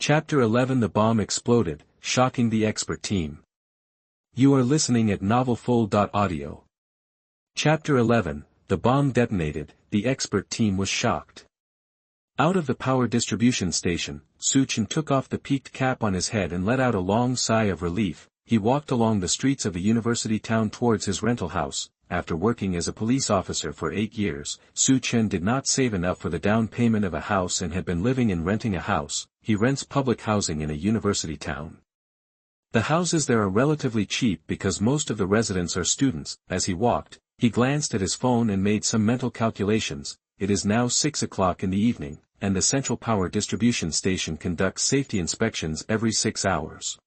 Chapter 11 The bomb exploded, shocking the expert team. You are listening at novelfull.audio. Chapter 11 The bomb detonated, the expert team was shocked. Out of the power distribution station, Su Chen took off the peaked cap on his head and let out a long sigh of relief. He walked along the streets of the university town towards his rental house. After working as a police officer for 8 years, Su Chen did not save enough for the down payment of a house and had been living in renting a house. He rents public housing in a university town. The houses there are relatively cheap because most of the residents are students. As he walked, he glanced at his phone and made some mental calculations. It is now 6 o'clock in the evening, and the central power distribution station conducts safety inspections every 6 hours.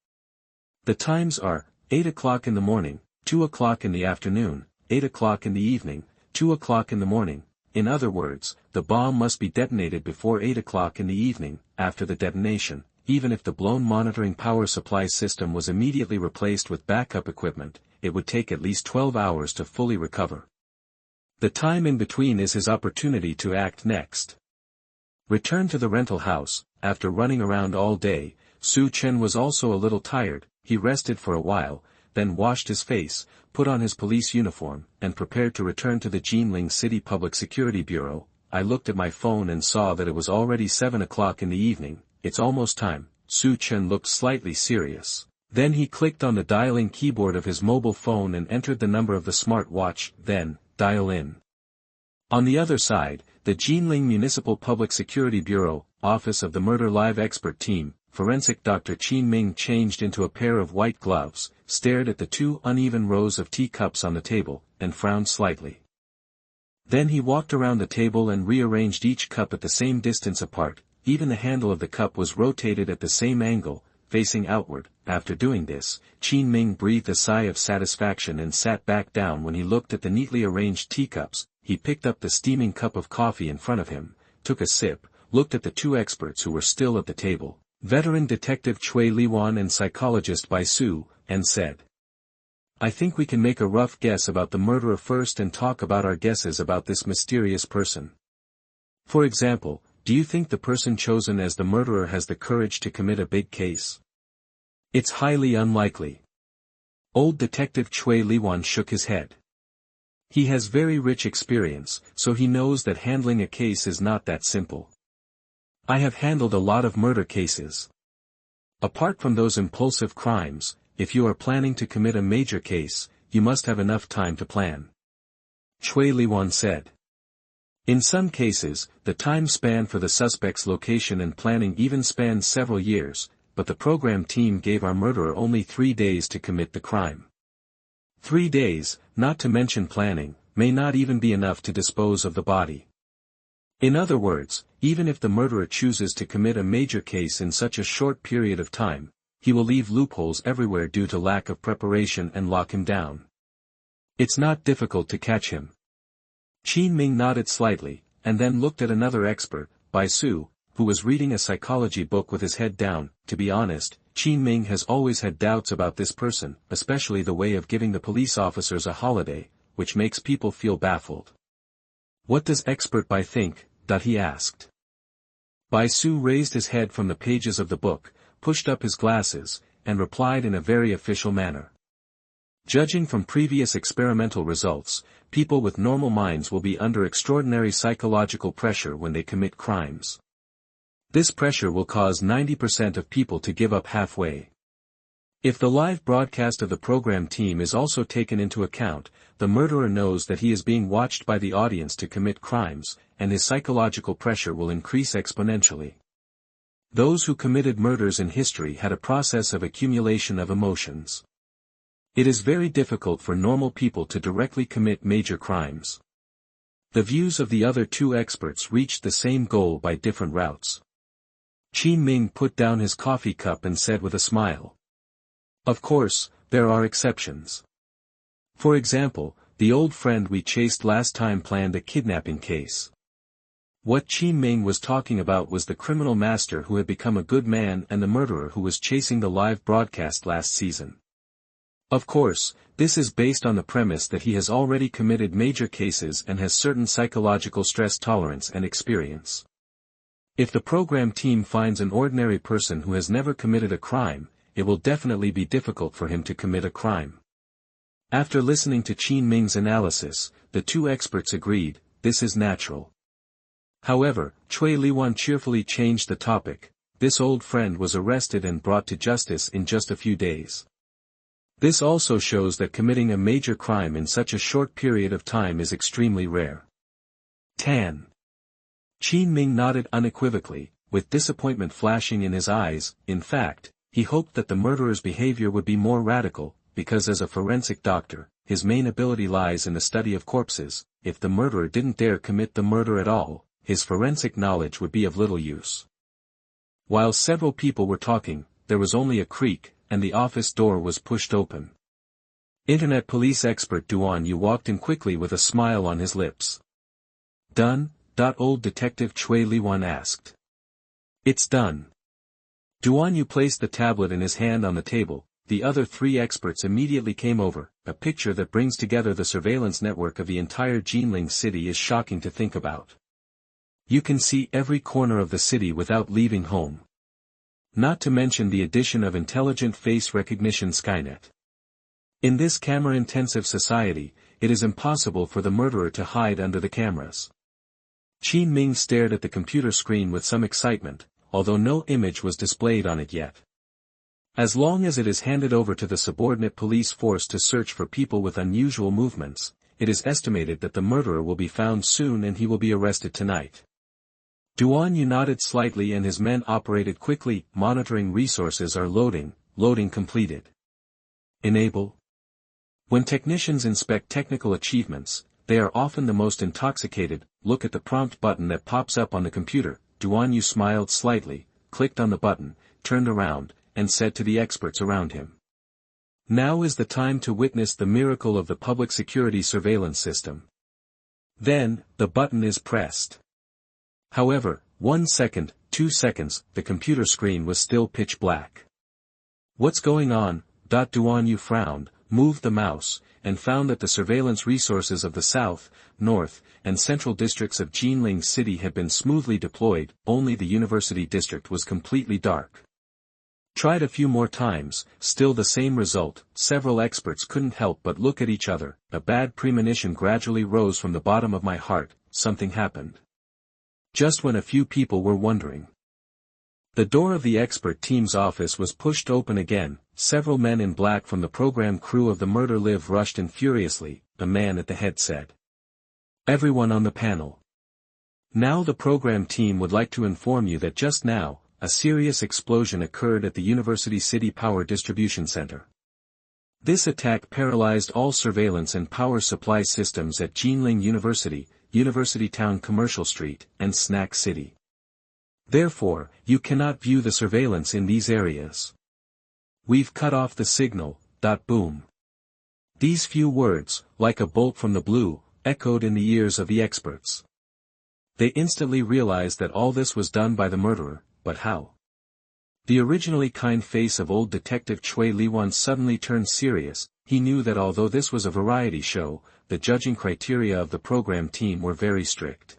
The times are 8 o'clock in the morning, 2 o'clock in the afternoon, 8 o'clock in the evening, 2 o'clock in the morning. In other words, the bomb must be detonated before 8 o'clock in the evening. After the detonation, even if the blown monitoring power supply system was immediately replaced with backup equipment, it would take at least 12 hours to fully recover. The time in between is his opportunity to act next. Returned to the rental house, after running around all day, Su Chen was also a little tired. He rested for a while, then washed his face, put on his police uniform, and prepared to return to the Jinling City Public Security Bureau. I looked at my phone and saw that it was already 7 o'clock in the evening. It's almost time. Su Chen looked slightly serious. Then he clicked on the dialing keyboard of his mobile phone and entered the number of the smart watch, then, dial in. On the other side, the Jinling Municipal Public Security Bureau, Office of the Murder Live Expert Team, Forensic Dr. Qin Ming changed into a pair of white gloves, stared at the 2 uneven rows of teacups on the table, and frowned slightly. Then he walked around the table and rearranged each cup at the same distance apart. Even the handle of the cup was rotated at the same angle, facing outward. After doing this, Qin Ming breathed a sigh of satisfaction and sat back down. When he looked at the neatly arranged teacups, he picked up the steaming cup of coffee in front of him, took a sip, looked at the 2 experts who were still at the table, veteran detective Cui Liwan and psychologist Bai Su, and said, "I think we can make a rough guess about the murderer first and talk about our guesses about this mysterious person. For example, do you think the person chosen as the murderer has the courage to commit a big case? It's highly unlikely." Old Detective Cui Liwan shook his head. He has very rich experience, so he knows that handling a case is not that simple. I have handled a lot of murder cases. Apart from those impulsive crimes, if you are planning to commit a major case, you must have enough time to plan. Cui Liwan said. In some cases, the time span for the suspect's location and planning even spans several years, but the program team gave our murderer only 3 days to commit the crime. 3 days, not to mention planning, may not even be enough to dispose of the body. In other words, even if the murderer chooses to commit a major case in such a short period of time, he will leave loopholes everywhere due to lack of preparation and lock him down. It's not difficult to catch him. Qin Ming nodded slightly, and then looked at another expert, Bai Su, who was reading a psychology book with his head down. To be honest, Qin Ming has always had doubts about this person, especially the way of giving the police officers a holiday, which makes people feel baffled. What does expert Bai think? He asked. Bai Su raised his head from the pages of the book, pushed up his glasses, and replied in a very official manner. Judging from previous experimental results, people with normal minds will be under extraordinary psychological pressure when they commit crimes. This pressure will cause 90% of people to give up halfway. If the live broadcast of the program team is also taken into account, the murderer knows that he is being watched by the audience to commit crimes, and his psychological pressure will increase exponentially. Those who committed murders in history had a process of accumulation of emotions. It is very difficult for normal people to directly commit major crimes. The views of the other 2 experts reached the same goal by different routes. Qin Ming put down his coffee cup and said with a smile, "Of course, there are exceptions. For example, the old friend we chased last time planned a kidnapping case." What Qin Ming was talking about was the criminal master who had become a good man and the murderer who was chasing the live broadcast last season. Of course, this is based on the premise that he has already committed major cases and has certain psychological stress tolerance and experience. If the program team finds an ordinary person who has never committed a crime, it will definitely be difficult for him to commit a crime. After listening to Qin Ming's analysis, the two experts agreed, this is natural. However, Cui Liwan cheerfully changed the topic. This old friend was arrested and brought to justice in just a few days. This also shows that committing a major crime in such a short period of time is extremely rare. Tan. Qin Ming nodded unequivocally, with disappointment flashing in his eyes. In fact, he hoped that the murderer's behavior would be more radical, because as a forensic doctor, his main ability lies in the study of corpses. If the murderer didn't dare commit the murder at all, his forensic knowledge would be of little use. While several people were talking, there was only a creak, and the office door was pushed open. Internet police expert Duan Yu walked in quickly with a smile on his lips. Done? Old detective Cui Liwan asked. It's done. Duan Yu placed the tablet in his hand on the table. The other three experts immediately came over. A picture that brings together the surveillance network of the entire Jinling city is shocking to think about. You can see every corner of the city without leaving home. Not to mention the addition of intelligent face recognition Skynet. In this camera-intensive society, it is impossible for the murderer to hide under the cameras. Qin Ming stared at the computer screen with some excitement, although no image was displayed on it yet. As long as it is handed over to the subordinate police force to search for people with unusual movements, it is estimated that the murderer will be found soon and he will be arrested tonight. Duan Yu nodded slightly and his men operated quickly. Monitoring resources are loading completed. Enable. When technicians inspect technical achievements, they are often the most intoxicated. Look at the prompt button that pops up on the computer. Duan Yu smiled slightly, clicked on the button, turned around, and said to the experts around him. Now is the time to witness the miracle of the public security surveillance system. Then, the button is pressed. However, 1 second, 2 seconds, the computer screen was still pitch black. What's going on? Duan Yu frowned, moved the mouse, and found that the surveillance resources of the south, north, and central districts of Jinling City had been smoothly deployed. Only the university district was completely dark. Tried a few more times, still the same result. Several experts couldn't help but look at each other. A bad premonition gradually rose from the bottom of my heart. Something happened. Just when a few people were wondering. The door of the expert team's office was pushed open again. Several men in black from the program crew of the Murder Live rushed in furiously. A man at the head said. Everyone on the panel. Now the program team would like to inform you that just now, a serious explosion occurred at the University City Power Distribution Center. This attack paralyzed all surveillance and power supply systems at Jinling University, University Town Commercial Street, and Snack City. Therefore, you cannot view the surveillance in these areas. We've cut off the signal. Boom. These few words, like a bolt from the blue, echoed in the ears of the experts. They instantly realized that all this was done by the murderer. But how? The originally kind face of old detective Cui Liwan suddenly turned serious. He knew that although this was a variety show, the judging criteria of the program team were very strict.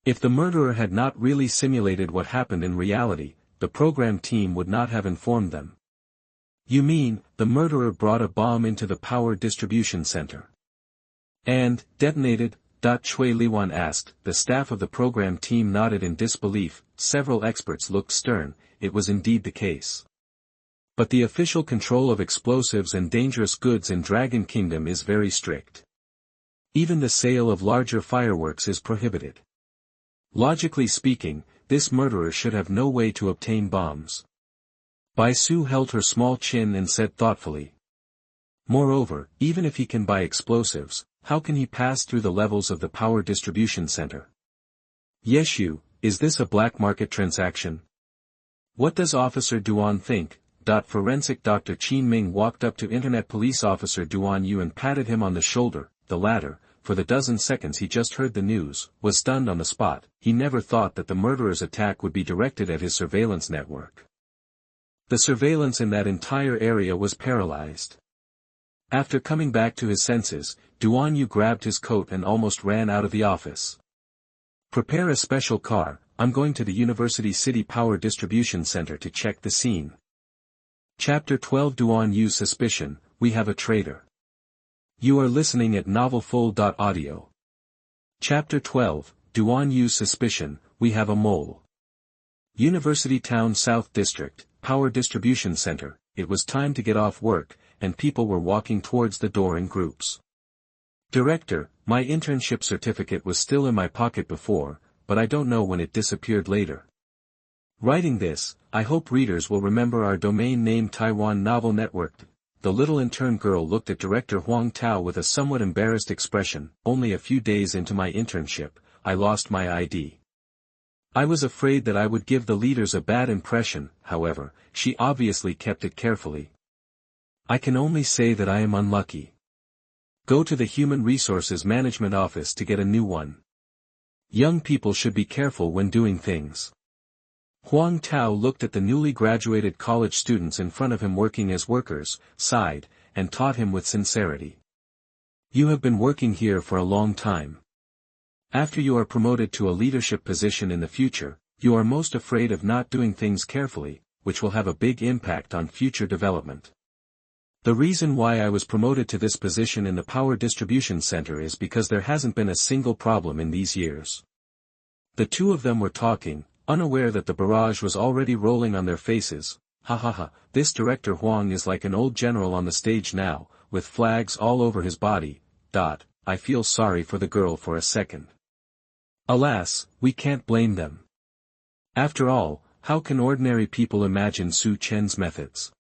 If the murderer had not really simulated what happened in reality, the program team would not have informed them. You mean, the murderer brought a bomb into the power distribution center? And, detonated? Cui Liwan asked. The staff of the program team nodded in disbelief. Several experts looked stern. It was indeed the case. But the official control of explosives and dangerous goods in Dragon Kingdom is very strict. Even the sale of larger fireworks is prohibited. Logically speaking, this murderer should have no way to obtain bombs. Bai Su held her small chin and said thoughtfully. Moreover, even if he can buy explosives, how can he pass through the levels of the power distribution center? Yeshu, is this a black market transaction? What does Officer Duan think? Forensic Dr. Qin Ming walked up to Internet Police Officer Duan Yu and patted him on the shoulder. The latter, for the dozen seconds he just heard the news, was stunned on the spot. He never thought that the murderer's attack would be directed at his surveillance network. The surveillance in that entire area was paralyzed. After coming back to his senses, Duan Yu grabbed his coat and almost ran out of the office. Prepare a special car. I'm going to the University City Power Distribution Center to check the scene. Chapter 12 Duan Yu Suspicion, We Have a Traitor. You are listening at novelfull.audio. Chapter 12, Duan Yu Suspicion, We Have a Mole. University Town South District, Power Distribution Center. It was time to get off work, and people were walking towards the door in groups. Director, my internship certificate was still in my pocket before, but I don't know when it disappeared later. Writing this, I hope readers will remember our domain name Taiwan Novel Network. The little intern girl looked at Director Huang Tao with a somewhat embarrassed expression. Only a few days into my internship, I lost my ID. I was afraid that I would give the leaders a bad impression, however, she obviously kept it carefully. I can only say that I am unlucky. Go to the Human Resources Management Office to get a new one. Young people should be careful when doing things. Huang Tao looked at the newly graduated college students in front of him working as workers, sighed, and taught him with sincerity. You have been working here for a long time. After you are promoted to a leadership position in the future, you are most afraid of not doing things carefully, which will have a big impact on future development. The reason why I was promoted to this position in the Power Distribution Center is because there hasn't been a single problem in these years. The two of them were talking, unaware that the barrage was already rolling on their faces. Ha ha ha, this Director Huang is like an old general on the stage now, with flags all over his body. I feel sorry for the girl for a second. Alas, we can't blame them. After all, how can ordinary people imagine Su Chen's methods?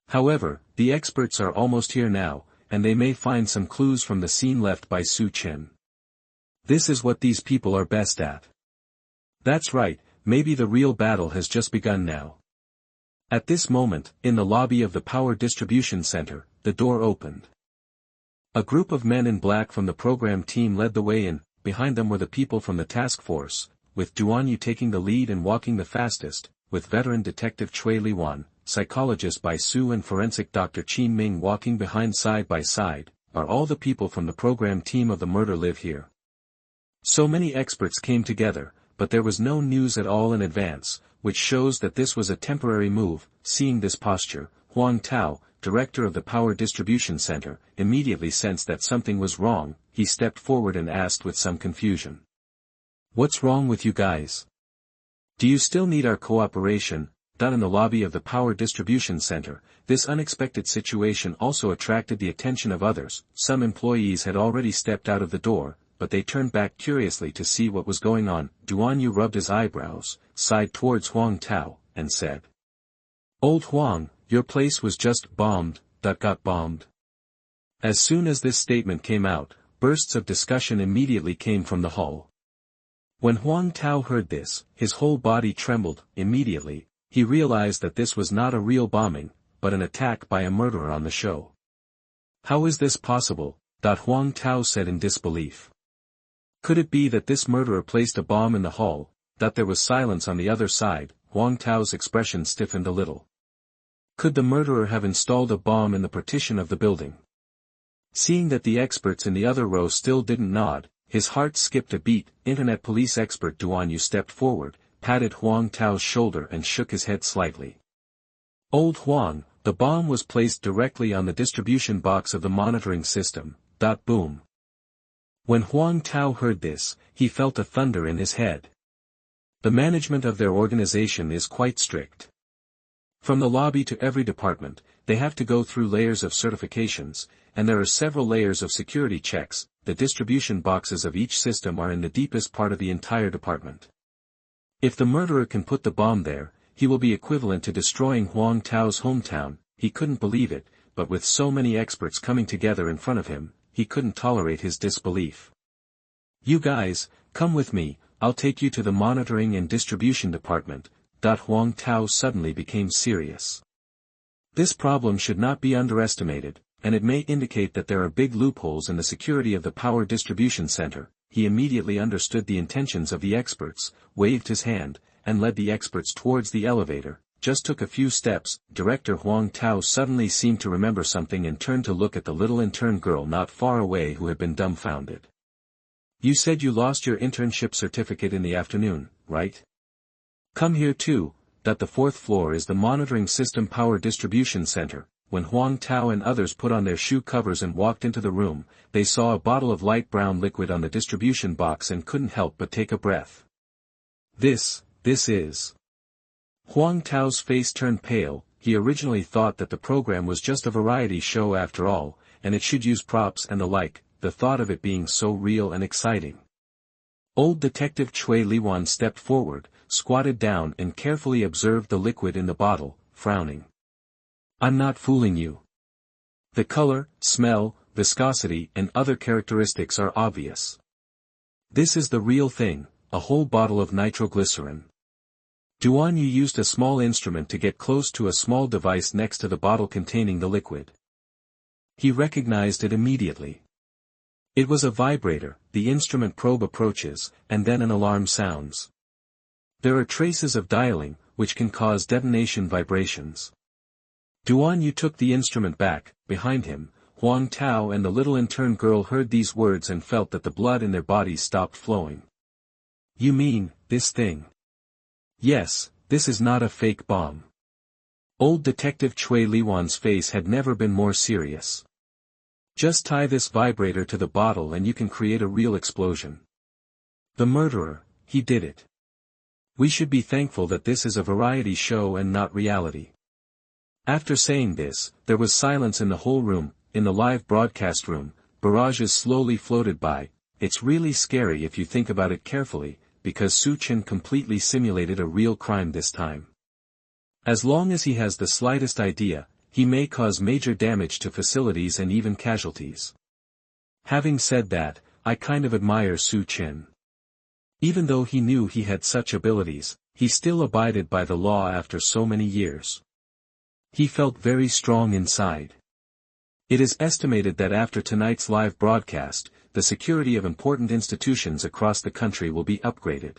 However, the experts are almost here now, and they may find some clues from the scene left by Su Chen. This is what these people are best at. That's right, maybe the real battle has just begun now. At this moment, in the lobby of the Power Distribution Center, the door opened. A group of men in black from the program team led the way in. Behind them were the people from the task force, with Duan Yu taking the lead and walking the fastest, with veteran detective Cui Liwan, psychologist Bai Su and forensic Dr. Qin Ming walking behind side by side. Are all the people from the program team of the murder live here? So many experts came together, but there was no news at all in advance, which shows that this was a temporary move. Seeing this posture, Huang Tao, director of the Power Distribution Center, immediately sensed that something was wrong. He stepped forward and asked with some confusion. What's wrong with you guys? Do you still need our cooperation? In the lobby of the Power Distribution Center, this unexpected situation also attracted the attention of others. Some employees had already stepped out of the door, but they turned back curiously to see what was going on. Duan Yu rubbed his eyebrows, sighed towards Huang Tao, and said. Old Huang, your place was just bombed. Got bombed. As soon as this statement came out, bursts of discussion immediately came from the hall. When Huang Tao heard this, his whole body trembled. Immediately, he realized that this was not a real bombing, but an attack by a murderer on the show. How is this possible? Huang Tao said in disbelief. Could it be that this murderer placed a bomb in the hall? There was silence on the other side. Huang Tao's expression stiffened a little. Could the murderer have installed a bomb in the partition of the building? Seeing that the experts in the other row still didn't nod, his heart skipped a beat. Internet police expert Duan Yu stepped forward, patted Huang Tao's shoulder and shook his head slightly. Old Huang, the bomb was placed directly on the distribution box of the monitoring system. Boom. When Huang Tao heard this, he felt a thunder in his head. The management of their organization is quite strict. From the lobby to every department, they have to go through layers of certifications, and there are several layers of security checks. The distribution boxes of each system are in the deepest part of the entire department. If the murderer can put the bomb there, he will be equivalent to destroying Huang Tao's hometown. He couldn't believe it, but with so many experts coming together in front of him, he couldn't tolerate his disbelief. You guys, come with me, I'll take you to the monitoring and distribution department. Huang Tao suddenly became serious. This problem should not be underestimated, and it may indicate that there are big loopholes in the security of the Power Distribution Center. He immediately understood the intentions of the experts, waved his hand, and led the experts towards the elevator. Just took a few steps. Director Huang Tao suddenly seemed to remember something and turned to look at the little intern girl not far away who had been dumbfounded. You said you lost your internship certificate in the afternoon. right? Come here too, that the fourth floor is the monitoring system power distribution center. When Huang Tao and others put on their shoe covers and walked into the room, they saw a bottle of light brown liquid on the distribution box and couldn't help but take a breath. This is... Huang Tao's face turned pale. He originally thought that the program was just a variety show after all, and it should use props and the like, the thought of it being so real and exciting. Old Detective Chui Liwan stepped forward, squatted down and carefully observed the liquid in the bottle, frowning. I'm not fooling you. The color, smell, viscosity and other characteristics are obvious. This is the real thing, a whole bottle of nitroglycerin. Duan Yu used a small instrument to get close to a small device next to the bottle containing the liquid. He recognized it immediately. It was a vibrator. The instrument probe approaches, and then an alarm sounds. There are traces of dialing, which can cause detonation vibrations. Duan Yu took the instrument back. Behind him, Huang Tao and the little intern girl heard these words and felt that the blood in their bodies stopped flowing. You mean, this thing? Yes, this is not a fake bomb. Old Detective Chui Liwan's face had never been more serious. Just tie this vibrator to the bottle and you can create a real explosion. The murderer, he did it. We should be thankful that this is a variety show and not reality. After saying this, there was silence in the whole room. In the live broadcast room, barrages slowly floated by. It's really scary if you think about it carefully, because Su Chen completely simulated a real crime this time. As long as he has the slightest idea, he may cause major damage to facilities and even casualties. Having said that, I kind of admire Su Chen. Even though he knew he had such abilities, he still abided by the law after so many years. He felt very strong inside. It is estimated that after tonight's live broadcast, the security of important institutions across the country will be upgraded.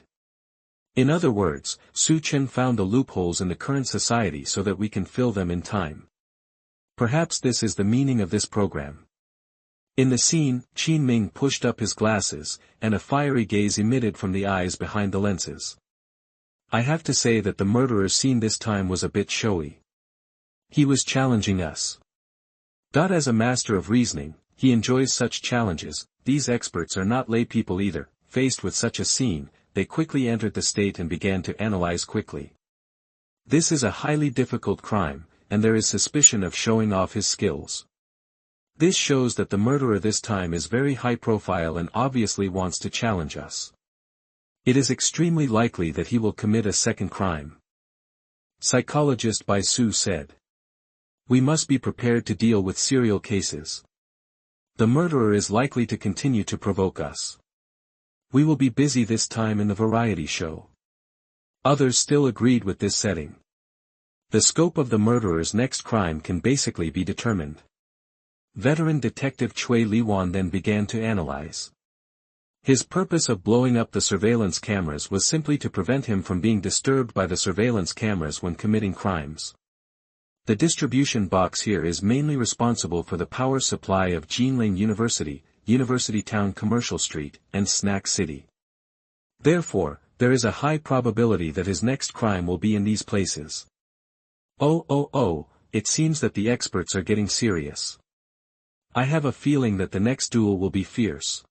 In other words, Su Chen found the loopholes in the current society so that we can fill them in time. Perhaps this is the meaning of this program. In the scene, Qin Ming pushed up his glasses, and a fiery gaze emitted from the eyes behind the lenses. I have to say that the murderer's scene this time was a bit showy. He was challenging us. As a master of reasoning, he enjoys such challenges. These experts are not lay people either. Faced with such a scene, they quickly entered the state and began to analyze quickly. This is a highly difficult crime, and there is suspicion of showing off his skills. This shows that the murderer this time is very high profile and obviously wants to challenge us. It is extremely likely that he will commit a second crime. Psychologist Bai Su said. We must be prepared to deal with serial cases. The murderer is likely to continue to provoke us. We will be busy this time in the variety show. Others still agreed with this setting. The scope of the murderer's next crime can basically be determined. Veteran detective Chui Liwan then began to analyze. His purpose of blowing up the surveillance cameras was simply to prevent him from being disturbed by the surveillance cameras when committing crimes. The distribution box here is mainly responsible for the power supply of Jinling University, University Town Commercial Street, and Snack City. Therefore, there is a high probability that his next crime will be in these places. It seems that the experts are getting serious. I have a feeling that the next duel will be fierce.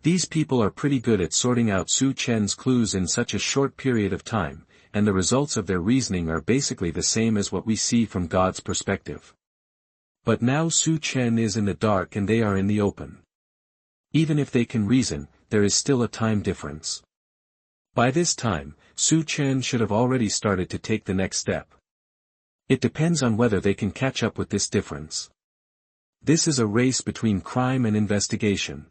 These people are pretty good at sorting out Su Chen's clues in such a short period of time, and the results of their reasoning are basically the same as what we see from God's perspective. But now Su Chen is in the dark and they are in the open. Even if they can reason, there is still a time difference. By this time, Su Chen should have already started to take the next step. It depends on whether they can catch up with this difference. This is a race between crime and investigation.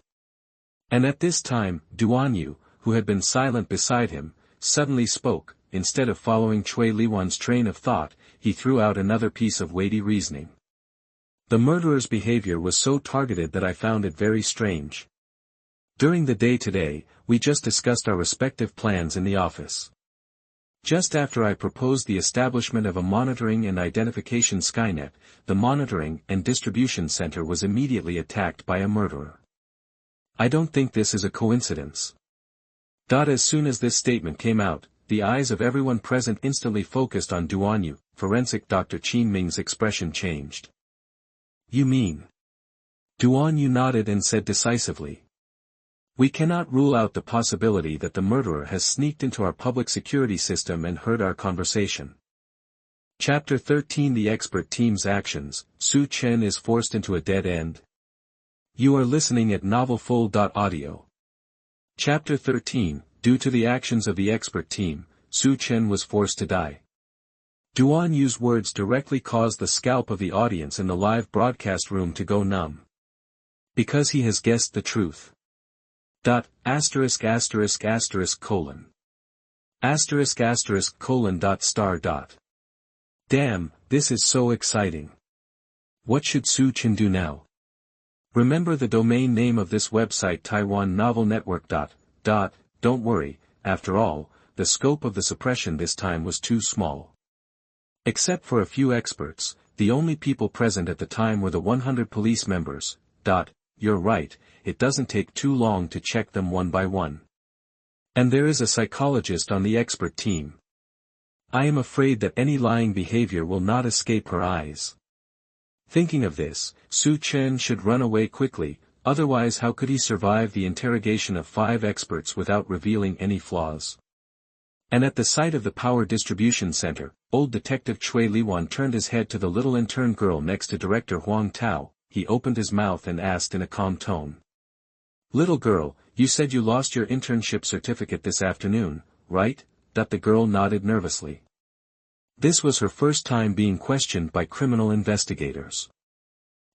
And at this time, Duan Yu, who had been silent beside him, suddenly spoke. Instead of following Chui Liwan's train of thought, he threw out another piece of weighty reasoning. The murderer's behavior was so targeted that I found it very strange. During the day today, we just discussed our respective plans in the office. Just after I proposed the establishment of a monitoring and identification Skynet, the monitoring and distribution center was immediately attacked by a murderer. I don't think this is a coincidence. As soon as this statement came out, the eyes of everyone present instantly focused on Duan Yu. Forensic Dr. Qin Ming's expression changed. You mean? Duan Yu nodded and said decisively. We cannot rule out the possibility that the murderer has sneaked into our public security system and heard our conversation. Chapter 13 The Expert Team's Actions. Su Chen is forced into a dead end. You are listening at novelfull.audio. Chapter 13 Due to the actions of the expert team, Su Chen was forced to die. Duan Yu's words directly caused the scalp of the audience in the live broadcast room to go numb. Because he has guessed the truth. Asterisk asterisk asterisk colon. Asterisk asterisk colon dot star dot. Damn, this is so exciting. What should Su Chen do now? Remember the domain name of this website Taiwan Novel Network. Don't worry, after all, the scope of the suppression this time was too small. Except for a few experts, the only people present at the time were the 100 police members. You're right, it doesn't take too long to check them one by one. And there is a psychologist on the expert team. I am afraid that any lying behavior will not escape her eyes. Thinking of this, Su Chen should run away quickly, otherwise how could he survive the interrogation of 5 experts without revealing any flaws? And at the sight of the power distribution center, old detective Chui Liwan turned his head to the little intern girl next to director Huang Tao. He opened his mouth and asked in a calm tone. Little girl, you said you lost your internship certificate this afternoon, right? The girl nodded nervously. This was her first time being questioned by criminal investigators.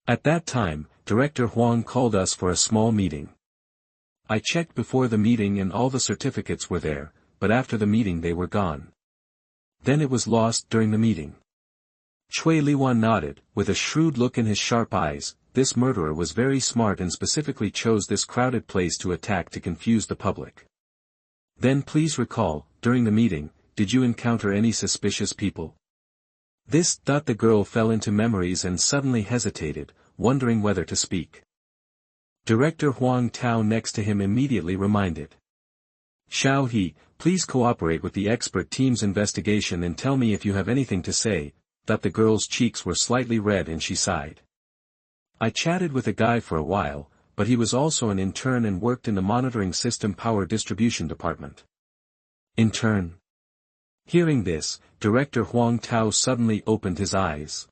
At that time, Director Huang called us for a small meeting. I checked before the meeting and all the certificates were there, but after the meeting they were gone. Then it was lost during the meeting. Chui Liwan nodded, with a shrewd look in his sharp eyes. This murderer was very smart and specifically chose this crowded place to attack to confuse the public. Then please recall, during the meeting, did you encounter any suspicious people? The girl fell into memories and suddenly hesitated, wondering whether to speak. Director Huang Tao next to him immediately reminded. Xiao He, please cooperate with the expert team's investigation and tell me if you have anything to say. The girl's cheeks were slightly red and she sighed. I chatted with a guy for a while, but he was also an intern and worked in the monitoring system power distribution department. Intern? Hearing this, Director Huang Tao suddenly opened his eyes.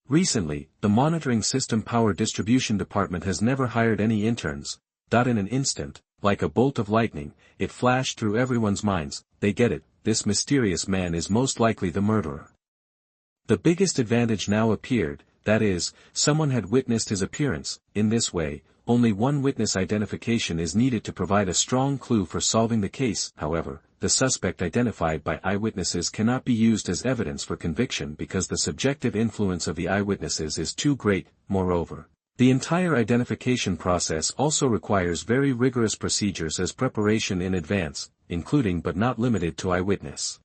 Recently, the monitoring system power distribution department has never hired any interns. In an instant, like a bolt of lightning, it flashed through everyone's minds. They get it, this mysterious man is most likely the murderer. The biggest advantage now appeared, that is, someone had witnessed his appearance. In this way, only one witness identification is needed to provide a strong clue for solving the case. However, the suspect identified by eyewitnesses cannot be used as evidence for conviction because the subjective influence of the eyewitnesses is too great. Moreover, the entire identification process also requires very rigorous procedures as preparation in advance, including but not limited to eyewitness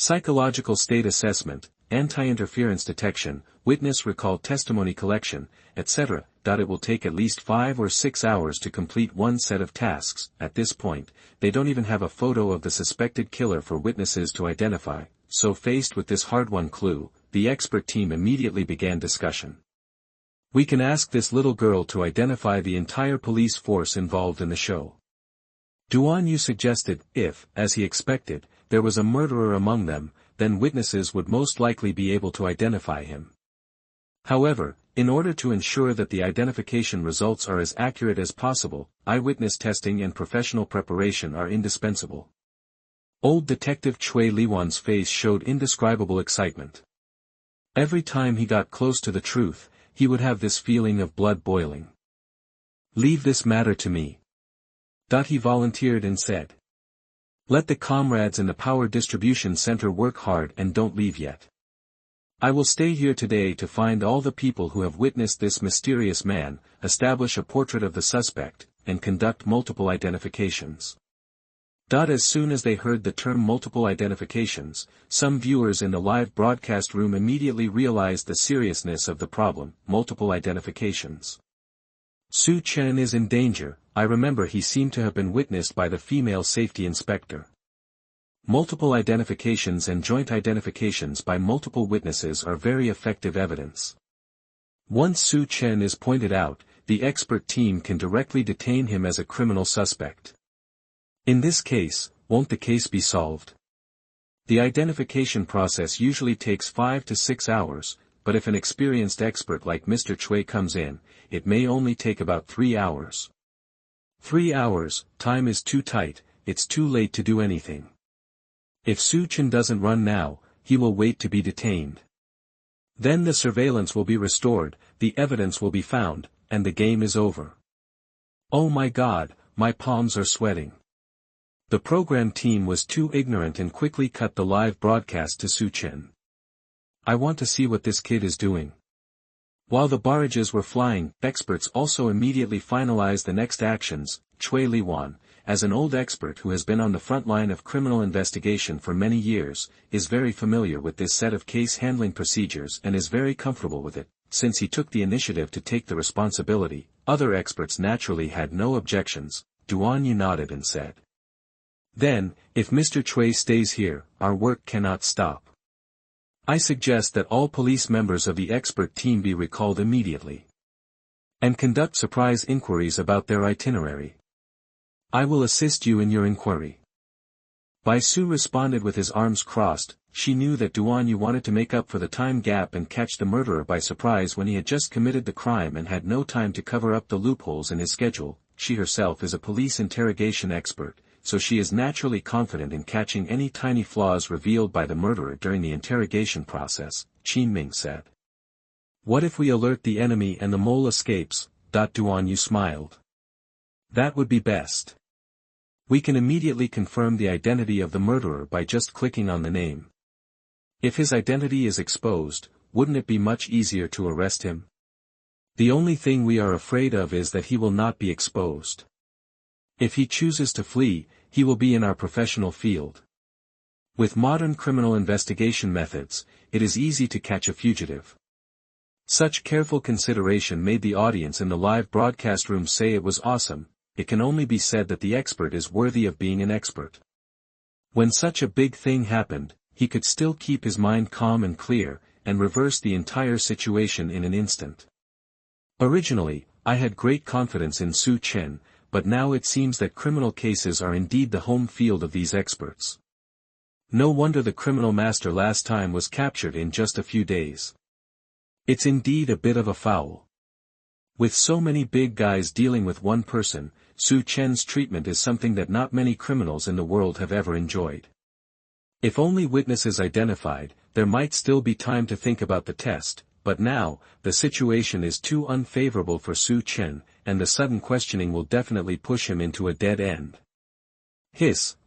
psychological state assessment, anti-interference detection, witness recall testimony collection, etc. It will take at least 5 or 6 hours to complete one set of tasks. At this point, they don't even have a photo of the suspected killer for witnesses to identify, so faced with this hard-won clue, the expert team immediately began discussion. We can ask this little girl to identify the entire police force involved in the show. Duan Yu suggested, if, as he expected, there was a murderer among them, then witnesses would most likely be able to identify him. However, in order to ensure that the identification results are as accurate as possible, eyewitness testing and professional preparation are indispensable. Old Detective Chui Liwan's face showed indescribable excitement. Every time he got close to the truth, he would have this feeling of blood boiling. Leave this matter to me. He volunteered and said. Let the comrades in the power distribution center work hard and don't leave yet. I will stay here today to find all the people who have witnessed this mysterious man, establish a portrait of the suspect, and conduct multiple identifications. As soon as they heard the term multiple identifications, some viewers in the live broadcast room immediately realized the seriousness of the problem. Multiple identifications. Su Chen is in danger. I remember he seemed to have been witnessed by the female safety inspector. Multiple identifications and joint identifications by multiple witnesses are very effective evidence. Once Su Chen is pointed out, the expert team can directly detain him as a criminal suspect. In this case, won't the case be solved? The identification process usually takes 5 to 6 hours, but if an experienced expert like Mr. Chui comes in, it may only take about 3 hours. 3 hours, time is too tight, it's too late to do anything. If Su Chen doesn't run now, he will wait to be detained. Then the surveillance will be restored, the evidence will be found, and the game is over. Oh my God, my palms are sweating. The program team was too ignorant and quickly cut the live broadcast to Su Chen. I want to see what this kid is doing. While the barrages were flying, experts also immediately finalized the next actions. Chui Liwan, as an old expert who has been on the front line of criminal investigation for many years, is very familiar with this set of case handling procedures and is very comfortable with it. Since he took the initiative to take the responsibility, other experts naturally had no objections. Duan Yu nodded and said, "Then, if Mr. Chui stays here, our work cannot stop. I suggest that all police members of the expert team be recalled immediately. And conduct surprise inquiries about their itinerary. I will assist you in your inquiry." Bai Su responded with his arms crossed. She knew that Duan Yu wanted to make up for the time gap and catch the murderer by surprise when he had just committed the crime and had no time to cover up the loopholes in his schedule. She herself is a police interrogation expert, so she is naturally confident in catching any tiny flaws revealed by the murderer during the interrogation process. Qin Ming said, "What if we alert the enemy and the mole escapes?" Duan Yu smiled. "That would be best. We can immediately confirm the identity of the murderer by just clicking on the name. If his identity is exposed, wouldn't it be much easier to arrest him? The only thing we are afraid of is that he will not be exposed. If he chooses to flee, he will be in our professional field. With modern criminal investigation methods, it is easy to catch a fugitive." Such careful consideration made the audience in the live broadcast room say it was awesome. It can only be said that the expert is worthy of being an expert. When such a big thing happened, he could still keep his mind calm and clear, and reverse the entire situation in an instant. Originally, I had great confidence in Su Chen, but now it seems that criminal cases are indeed the home field of these experts. No wonder the criminal master last time was captured in just a few days. It's indeed a bit of a foul. With so many big guys dealing with one person, Su Chen's treatment is something that not many criminals in the world have ever enjoyed. If only witnesses identified, there might still be time to think about the test, but now, the situation is too unfavorable for Su Chen, and the sudden questioning will definitely push him into a dead end.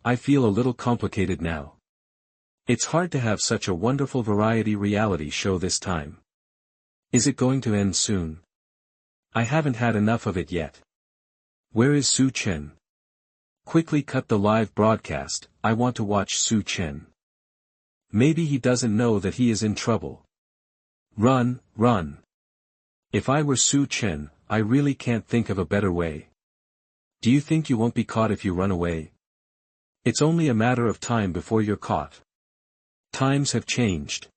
I feel a little complicated now. It's hard to have such a wonderful variety reality show this time. Is it going to end soon? I haven't had enough of it yet. Where is Su Chen? Quickly cut the live broadcast. I want to watch Su Chen. Maybe he doesn't know that he is in trouble. Run, run. If I were Su Chen, I really can't think of a better way. Do you think you won't be caught if you run away? It's only a matter of time before you're caught. Times have changed.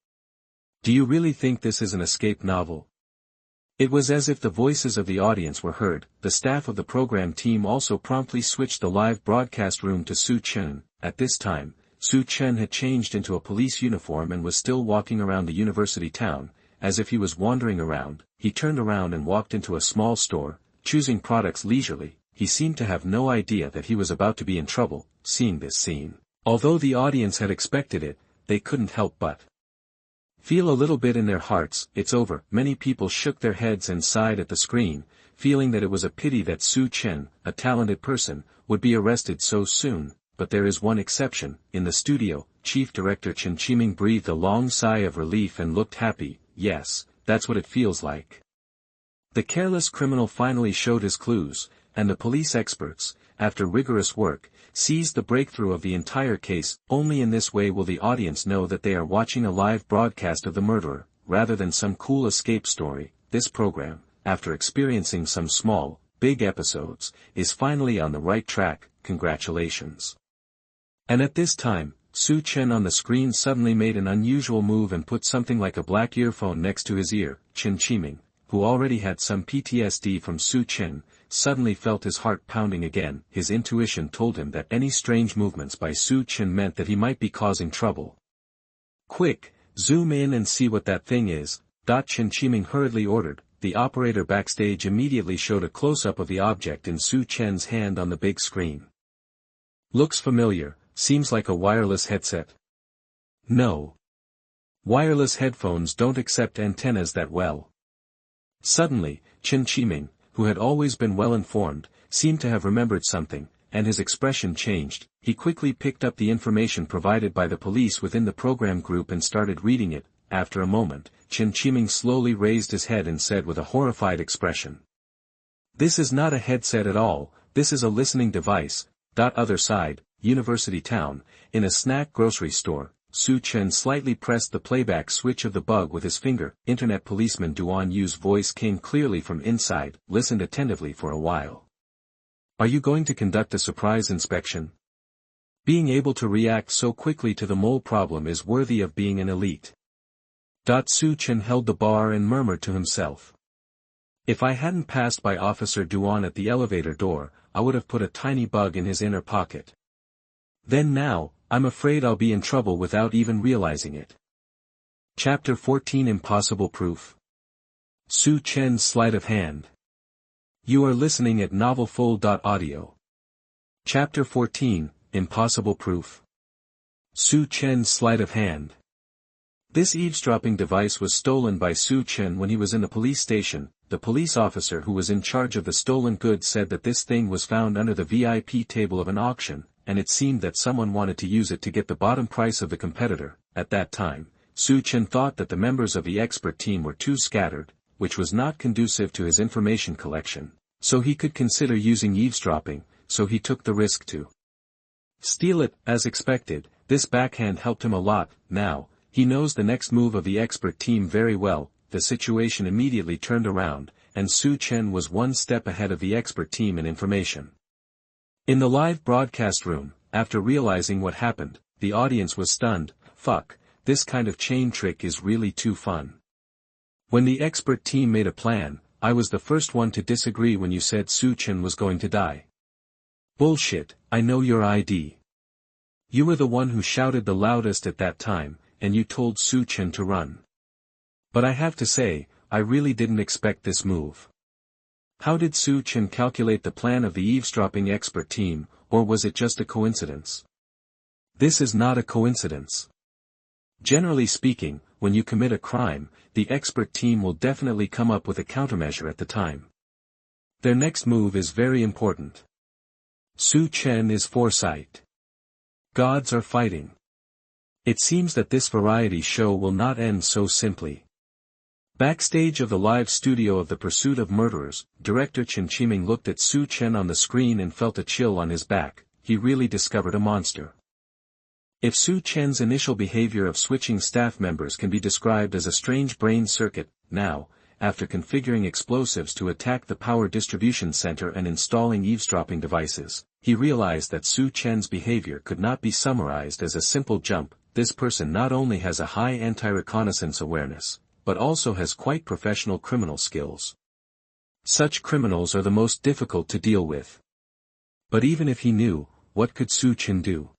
Do you really think this is an escape novel? It was as if the voices of the audience were heard. The staff of the program team also promptly switched the live broadcast room to Su Chen. At this time, Su Chen had changed into a police uniform and was still walking around the university town. As if he was wandering around, he turned around and walked into a small store, choosing products leisurely. He seemed to have no idea that he was about to be in trouble. Seeing this scene, although the audience had expected it, they couldn't help but feel a little bit in their hearts. It's over. Many people shook their heads and sighed at the screen, feeling that it was a pity that Su Chen, a talented person, would be arrested so soon. But there is one exception. In the studio, Chief Director Chen Qiming breathed a long sigh of relief and looked happy. Yes, that's what it feels like. The careless criminal finally showed his clues, and the police experts, after rigorous work, seized the breakthrough of the entire case. Only in this way will the audience know that they are watching a live broadcast of the murderer, rather than some cool escape story. This program, after experiencing some small, big episodes, is finally on the right track, congratulations. And at this time, Su Chen on the screen suddenly made an unusual move and put something like a black earphone next to his ear. Chen Qiming, who already had some PTSD from Su Chen, suddenly felt his heart pounding again. His intuition told him that any strange movements by Su Chen meant that he might be causing trouble. Quick, zoom in and see what that thing is, Chen Qiming hurriedly ordered. The operator backstage immediately showed a close-up of the object in Su Chen's hand on the big screen. Looks familiar, seems like a wireless headset. No. Wireless headphones don't accept antennas that well. Suddenly, Chen Qiming, who had always been well informed, seemed to have remembered something, and his expression changed. He quickly picked up the information provided by the police within the program group and started reading it. After a moment, Chen Qiming slowly raised his head and said with a horrified expression, "This is not a headset at all, this is a listening device." Other side, University Town, in a snack grocery store, Su Chen slightly pressed the playback switch of the bug with his finger. Internet policeman Duan Yu's voice came clearly from inside, listened attentively for a while. "Are you going to conduct a surprise inspection? Being able to react so quickly to the mole problem is worthy of being an elite." Su Chen held the bar and murmured to himself. "If I hadn't passed by Officer Duan at the elevator door, I would have put a tiny bug in his inner pocket. Then now, I'm afraid I'll be in trouble without even realizing it." Chapter 14 Impossible Proof. Su Chen's Sleight of Hand. You are listening at novelfull.audio. Chapter 14 Impossible Proof. Su Chen's Sleight of Hand. This eavesdropping device was stolen by Su Chen when he was in the police station. The police officer who was in charge of the stolen goods said that this thing was found under the VIP table of an auction, and it seemed that someone wanted to use it to get the bottom price of the competitor. At that time, Su Chen thought that the members of the expert team were too scattered, which was not conducive to his information collection, so he could consider using eavesdropping, so he took the risk to steal it. As expected, this backhand helped him a lot. Now, he knows the next move of the expert team very well. The situation immediately turned around, and Su Chen was one step ahead of the expert team in information. In the live broadcast room, after realizing what happened, the audience was stunned. "Fuck, this kind of chain trick is really too fun. When the expert team made a plan, I was the first one to disagree when you said Su Chen was going to die. Bullshit, I know your ID. You were the one who shouted the loudest at that time, and you told Su Chen to run. But I have to say, I really didn't expect this move. How did Su Chen calculate the plan of the eavesdropping expert team, or was it just a coincidence?" This is not a coincidence. Generally speaking, when you commit a crime, the expert team will definitely come up with a countermeasure at the time. Their next move is very important. Su Chen is foresight. Gods are fighting. It seems that this variety show will not end so simply. Backstage of the live studio of The Pursuit of Murderers, director Chen Qiming looked at Su Chen on the screen and felt a chill on his back. He really discovered a monster. If Su Chen's initial behavior of switching staff members can be described as a strange brain circuit, now, after configuring explosives to attack the power distribution center and installing eavesdropping devices, he realized that Su Chen's behavior could not be summarized as a simple jump. This person not only has a high anti-reconnaissance awareness, but also has quite professional criminal skills. Such criminals are the most difficult to deal with. But even if he knew, what could Su Chen do?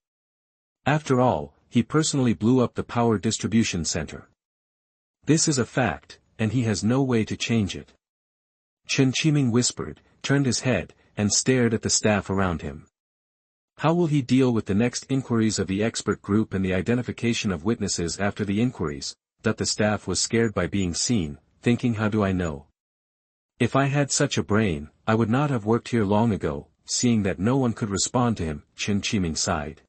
After all, he personally blew up the power distribution center. This is a fact, and he has no way to change it. Chen Qiming whispered, turned his head, and stared at the staff around him. How will he deal with the next inquiries of the expert group and the identification of witnesses after the inquiries? That the staff was scared by being seen, thinking, how do I know? If I had such a brain, I would not have worked here long ago. Seeing that no one could respond to him, Chen Qiming sighed.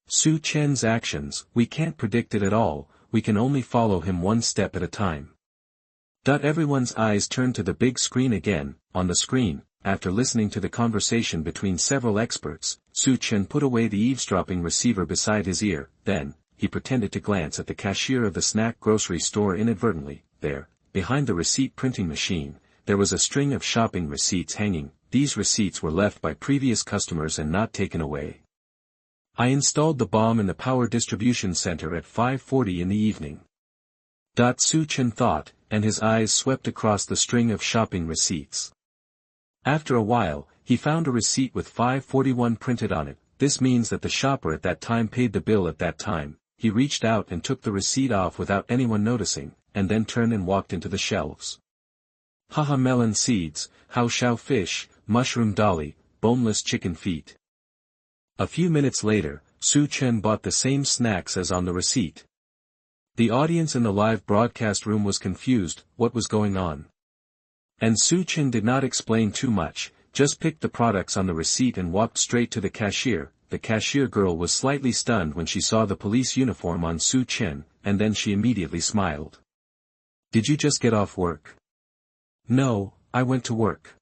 Su Chen's actions, we can't predict it at all, we can only follow him one step at a time. Everyone's eyes turned to the big screen again. On the screen, after listening to the conversation between several experts, Su Chen put away the eavesdropping receiver beside his ear. Then, he pretended to glance at the cashier of the snack grocery store inadvertently. There, behind the receipt printing machine, there was a string of shopping receipts hanging. These receipts were left by previous customers and not taken away. I installed the bomb in the power distribution center at 5:40 in the evening. Su Chen thought, and his eyes swept across the string of shopping receipts. After a while, he found a receipt with 541 printed on it. This means that the shopper at that time paid the bill at that time. He reached out and took the receipt off without anyone noticing, and then turned and walked into the shelves. Haha, melon seeds, how shao fish, mushroom dolly, boneless chicken feet. A few minutes later, Su Chen bought the same snacks as on the receipt. The audience in the live broadcast room was confused. What was going on? And Su Chen did not explain too much, just picked the products on the receipt and walked straight to the cashier. The cashier girl was slightly stunned when she saw the police uniform on Su Chen, and then she immediately smiled. Did you just get off work? No, I went to work.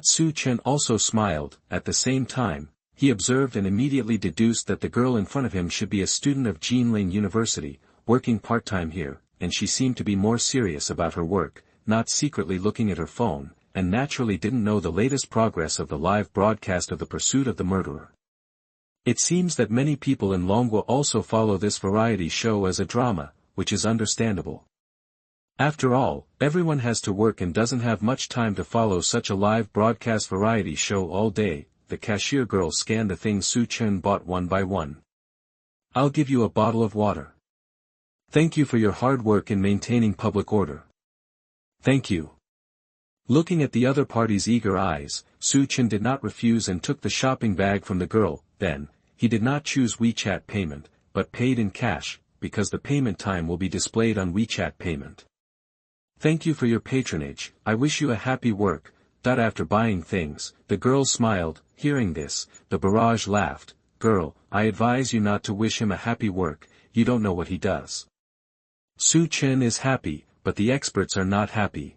Su Chen also smiled. At the same time, he observed and immediately deduced that the girl in front of him should be a student of Jinling University, working part-time here, and she seemed to be more serious about her work, not secretly looking at her phone, and naturally didn't know the latest progress of the live broadcast of the pursuit of the murderer. It seems that many people in Longwa also follow this variety show as a drama, which is understandable. After all, everyone has to work and doesn't have much time to follow such a live broadcast variety show all day. The cashier girl scanned the things Su Chen bought one by one. I'll give you a bottle of water. Thank you for your hard work in maintaining public order. Thank you. Looking at the other party's eager eyes, Su Chen did not refuse and took the shopping bag from the girl. Then, he did not choose WeChat payment, but paid in cash, because the payment time will be displayed on WeChat payment. Thank you for your patronage. I wish you a happy work. After buying things, the girl smiled. Hearing this, the barrage laughed. Girl, I advise you not to wish him a happy work, you don't know what he does. Su Chen is happy, but the experts are not happy.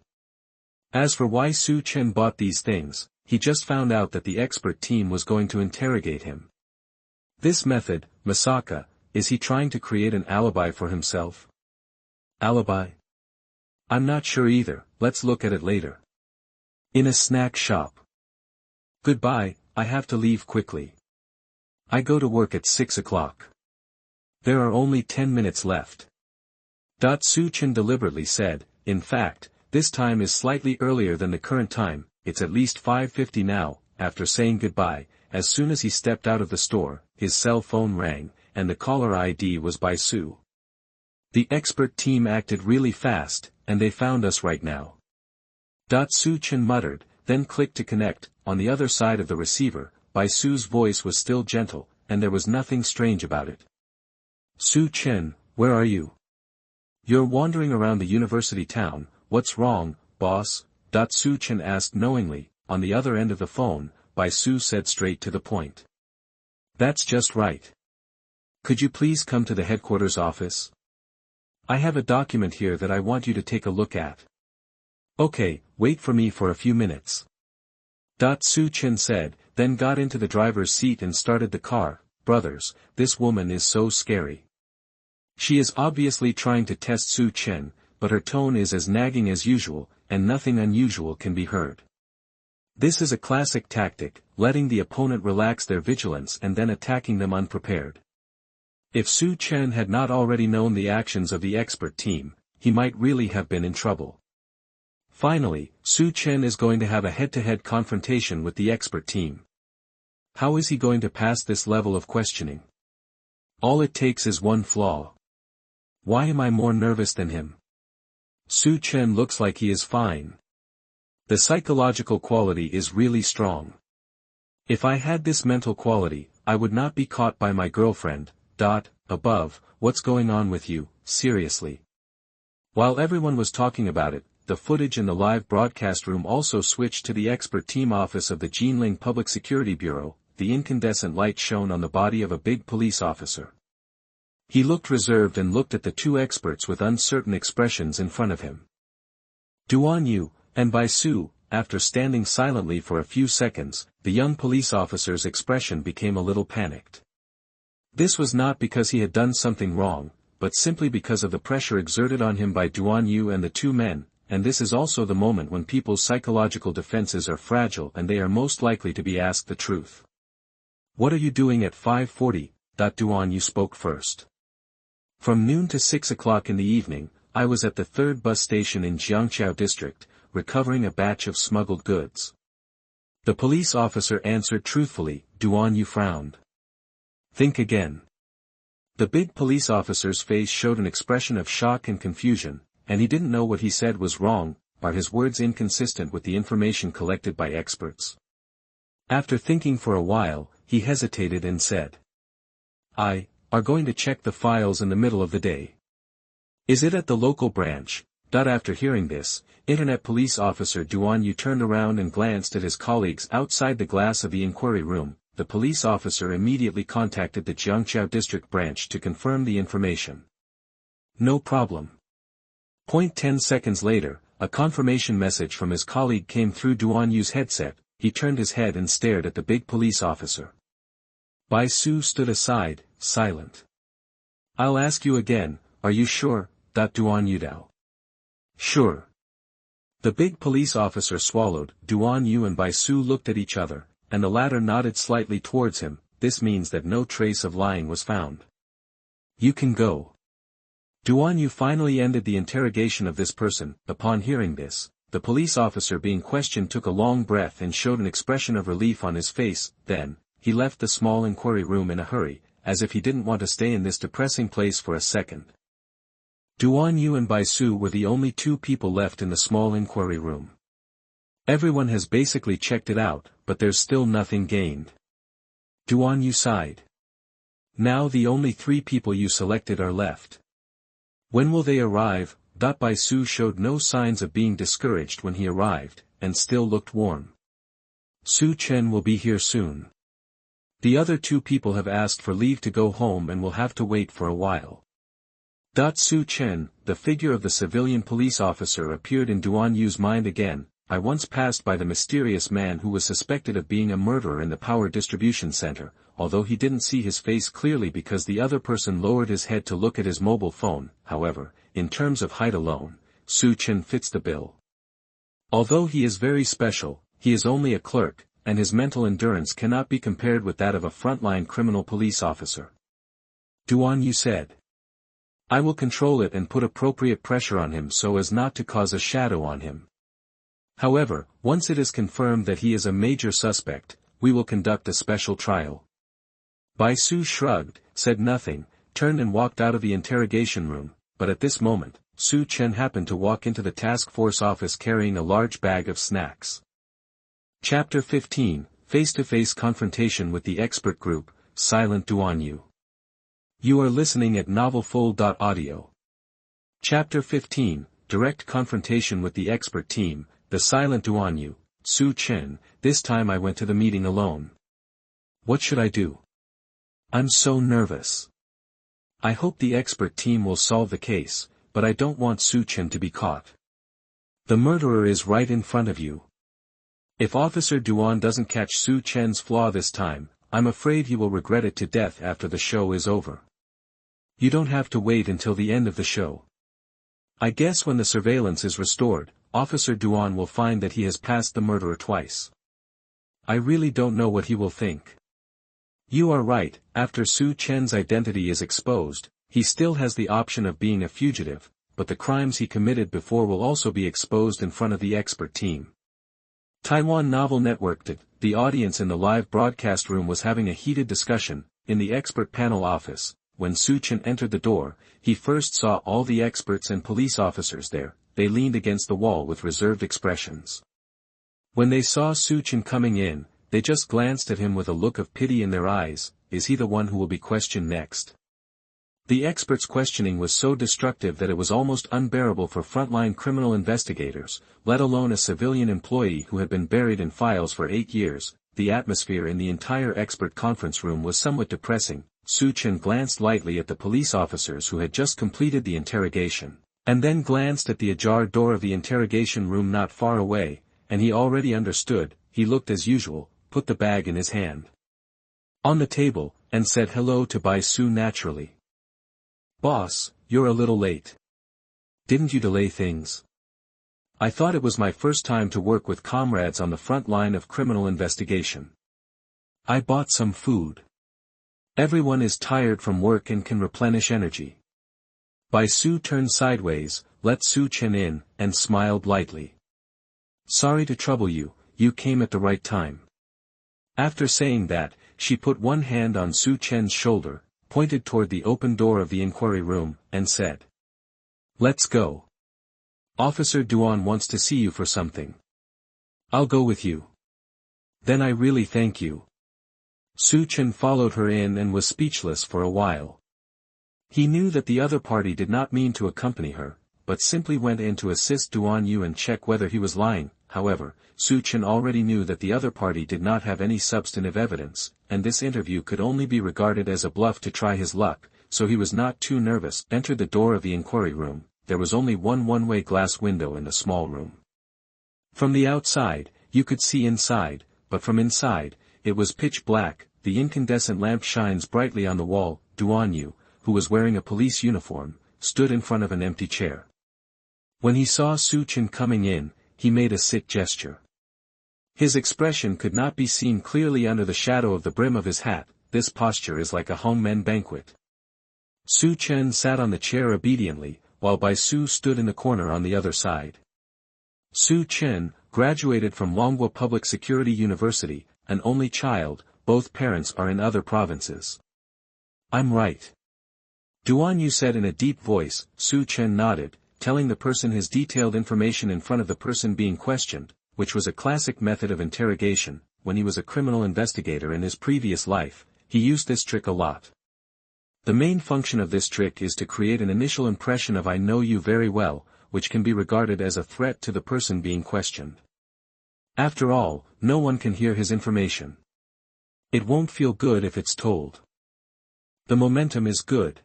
As for why Su Chen bought these things, he just found out that the expert team was going to interrogate him. This method, Masaka, is he trying to create an alibi for himself? Alibi? I'm not sure either, let's look at it later. In a snack shop. Goodbye, I have to leave quickly. I go to work at 6 o'clock. There are only 10 minutes left. Su Chen deliberately said, in fact, this time is slightly earlier than the current time, it's at least 5:50 now. After saying goodbye, as soon as he stepped out of the store, his cell phone rang, and the caller ID was by Su. The expert team acted really fast, and they found us right now. Su Chen muttered, then clicked to connect. On the other side of the receiver, Bai Su's voice was still gentle, and there was nothing strange about it. Su Chen, where are you? You're wandering around the university town, what's wrong, boss? Su Chen asked knowingly. On the other end of the phone, Bai Su said straight to the point. That's just right. Could you please come to the headquarters office? I have a document here that I want you to take a look at. Okay, wait for me for a few minutes. Su Chen said, then got into the driver's seat and started the car. Brothers, this woman is so scary. She is obviously trying to test Su Chen, but her tone is as nagging as usual, and nothing unusual can be heard. This is a classic tactic, letting the opponent relax their vigilance and then attacking them unprepared. If Su Chen had not already known the actions of the expert team, he might really have been in trouble. Finally, Su Chen is going to have a head-to-head confrontation with the expert team. How is he going to pass this level of questioning? All it takes is one flaw. Why am I more nervous than him? Su Chen looks like he is fine. The psychological quality is really strong. If I had this mental quality, I would not be caught by my girlfriend. Above, what's going on with you, seriously? While everyone was talking about it, the footage in the live broadcast room also switched to the expert team office of the Jinling Public Security Bureau. The incandescent light shone on the body of a big police officer. He looked reserved and looked at the two experts with uncertain expressions in front of him. Duan Yu, and Bai Su, after standing silently for a few seconds, the young police officer's expression became a little panicked. This was not because he had done something wrong, but simply because of the pressure exerted on him by Duan Yu and the two men. and this is also the moment when people's psychological defenses are fragile and they are most likely to be asked the truth. "What are you doing at 5:40? Duan Yu spoke first. "From noon to 6 o'clock in the evening, I was at the 3rd bus station in Jiangqiao district, recovering a batch of smuggled goods." The police officer answered truthfully. Duan Yu frowned. "Think again." The big police officer's face showed an expression of shock and confusion, and he didn't know what he said was wrong, are his words inconsistent with the information collected by experts. After thinking for a while, he hesitated and said, "Are going to check the files in the middle of the day. Is it at the local branch?" After hearing this, Internet Police Officer Duan Yu turned around and glanced at his colleagues outside the glass of the inquiry room. The police officer immediately contacted the Jiangqiao district branch to confirm the information. "No problem." 10 seconds later, a confirmation message from his colleague came through Duan Yu's headset. He turned his head and stared at the big police officer. Bai Su stood aside, silent. "I'll ask you again, are you sure?" Duan Yu dao. "Sure." The big police officer swallowed. Duan Yu and Bai Su looked at each other, and the latter nodded slightly towards him. "This means that no trace of lying was found. You can go." Duan Yu finally ended the interrogation of this person. Upon hearing this, the police officer being questioned took a long breath and showed an expression of relief on his face. Then, he left the small inquiry room in a hurry, as if he didn't want to stay in this depressing place for a second. Duan Yu and Bai Su were the only two people left in the small inquiry room. Everyone has basically checked it out, but there's still nothing gained. Duan Yu sighed. "Now the only 3 people you selected are left. When will they arrive?" Bai Su showed no signs of being discouraged when he arrived, and still looked warm. "Su Chen will be here soon. The other 2 people have asked for leave to go home and will have to wait for a while." Su Chen, the figure of the civilian police officer, appeared in Duan Yu's mind again. "I once passed by the mysterious man who was suspected of being a murderer in the power distribution center, although he didn't see his face clearly because the other person lowered his head to look at his mobile phone. However, in terms of height alone, Su Chen fits the bill. Although he is very special, he is only a clerk, and his mental endurance cannot be compared with that of a frontline criminal police officer." Duan Yu said. "I will control it and put appropriate pressure on him so as not to cause a shadow on him. However, once it is confirmed that he is a major suspect, we will conduct a special trial." Bai Su shrugged, said nothing, turned and walked out of the interrogation room, but at this moment, Su Chen happened to walk into the task force office carrying a large bag of snacks. Chapter 15, Face-to-Face Confrontation with the Expert Group, Silent Duan Yu. You are listening at novelfull.audio. Chapter 15, Direct Confrontation with the Expert Team, the Silent Duan Yu. Su Chen, this time I went to the meeting alone. What should I do? I'm so nervous. I hope the expert team will solve the case, but I don't want Su Chen to be caught. The murderer is right in front of you. If Officer Duan doesn't catch Su Chen's flaw this time, I'm afraid he will regret it to death after the show is over. You don't have to wait until the end of the show. I guess when the surveillance is restored, Officer Duan will find that he has passed the murderer twice. I really don't know what he will think. You are right, after Su Chen's identity is exposed, he still has the option of being a fugitive, but the crimes he committed before will also be exposed in front of the expert team. Taiwan Novel Network. The audience in the live broadcast room was having a heated discussion. In the expert panel office, when Su Chen entered the door, he first saw all the experts and police officers there. They leaned against the wall with reserved expressions. When they saw Su Chen coming in, they just glanced at him with a look of pity in their eyes. Is he the one who will be questioned next? The experts' questioning was so destructive that it was almost unbearable for frontline criminal investigators, let alone a civilian employee who had been buried in files for 8 years. The atmosphere in the entire expert conference room was somewhat depressing. Su Chen glanced lightly at the police officers who had just completed the interrogation, and then glanced at the ajar door of the interrogation room not far away, and he already understood. He looked as usual, put the bag in his hand on the table, and said hello to Bai Su naturally. Boss, you're a little late. Didn't you delay things? I thought it was my first time to work with comrades on the front line of criminal investigation. I bought some food. Everyone is tired from work and can replenish energy. Bai Su turned sideways, let Su Chen in, and smiled lightly. Sorry to trouble you, you came at the right time. After saying that, she put one hand on Su Chen's shoulder, pointed toward the open door of the inquiry room, and said. Let's go. Officer Duan wants to see you for something. I'll go with you. Then I really thank you. Su Chen followed her in and was speechless for a while. He knew that the other party did not mean to accompany her, but simply went in to assist Duan Yu and check whether he was lying. However, Su Chen already knew that the other party did not have any substantive evidence, and this interview could only be regarded as a bluff to try his luck, so he was not too nervous. Entered the door of the inquiry room. There was only one one-way glass window in the small room. From the outside, you could see inside, but from inside, it was pitch black. The incandescent lamp shines brightly on the wall. Duan Yu, who was wearing a police uniform, stood in front of an empty chair. When he saw Su Chen coming in, he made a sit gesture. His expression could not be seen clearly under the shadow of the brim of his hat. This posture is like a hongmen banquet. Su Chen sat on the chair obediently, while Bai Su stood in the corner on the other side. Su Chen, graduated from Longhua Public Security University, an only child, both parents are in other provinces. I'm right. Duan Yu said in a deep voice. Su Chen nodded, telling the person his detailed information in front of the person being questioned, which was a classic method of interrogation. When he was a criminal investigator in his previous life, he used this trick a lot. The main function of this trick is to create an initial impression of I know you very well, which can be regarded as a threat to the person being questioned. After all, no one can hear his information. It won't feel good if it's told. The momentum is good.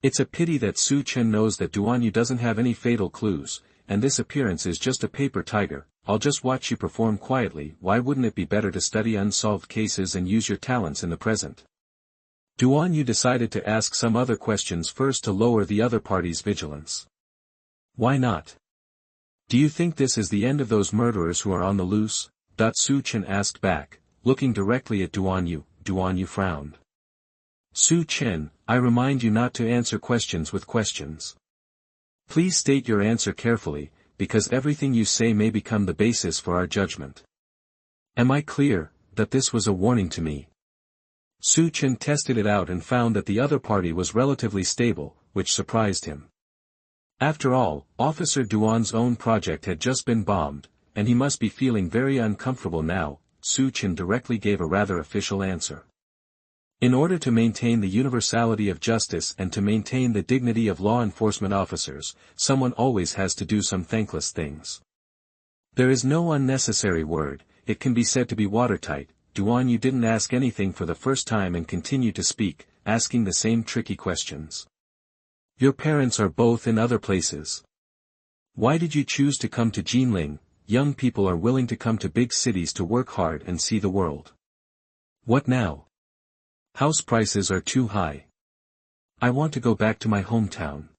It's a pity that Su Chen knows that Duan Yu doesn't have any fatal clues, and this appearance is just a paper tiger. I'll just watch you perform quietly. Why wouldn't it be better to study unsolved cases and use your talents in the present? Duan Yu decided to ask some other questions first to lower the other party's vigilance. Why not? Do you think this is the end of those murderers who are on the loose? Su Chen asked back, looking directly at Duan Yu. Duan Yu frowned. Su Chen, I remind you not to answer questions with questions. Please state your answer carefully, because everything you say may become the basis for our judgment. Am I clear, that this was a warning to me? Su Chen tested it out and found that the other party was relatively stable, which surprised him. After all, Officer Duan's own project had just been bombed, and he must be feeling very uncomfortable now. Su Chen directly gave a rather official answer. In order to maintain the universality of justice and to maintain the dignity of law enforcement officers, someone always has to do some thankless things. There is no unnecessary word, it can be said to be watertight. Duan Yu didn't ask anything for the first time and continued to speak, asking the same tricky questions. Your parents are both in other places. Why did you choose to come to Jinling? Young people are willing to come to big cities to work hard and see the world. What now? House prices are too high. I want to go back to my hometown.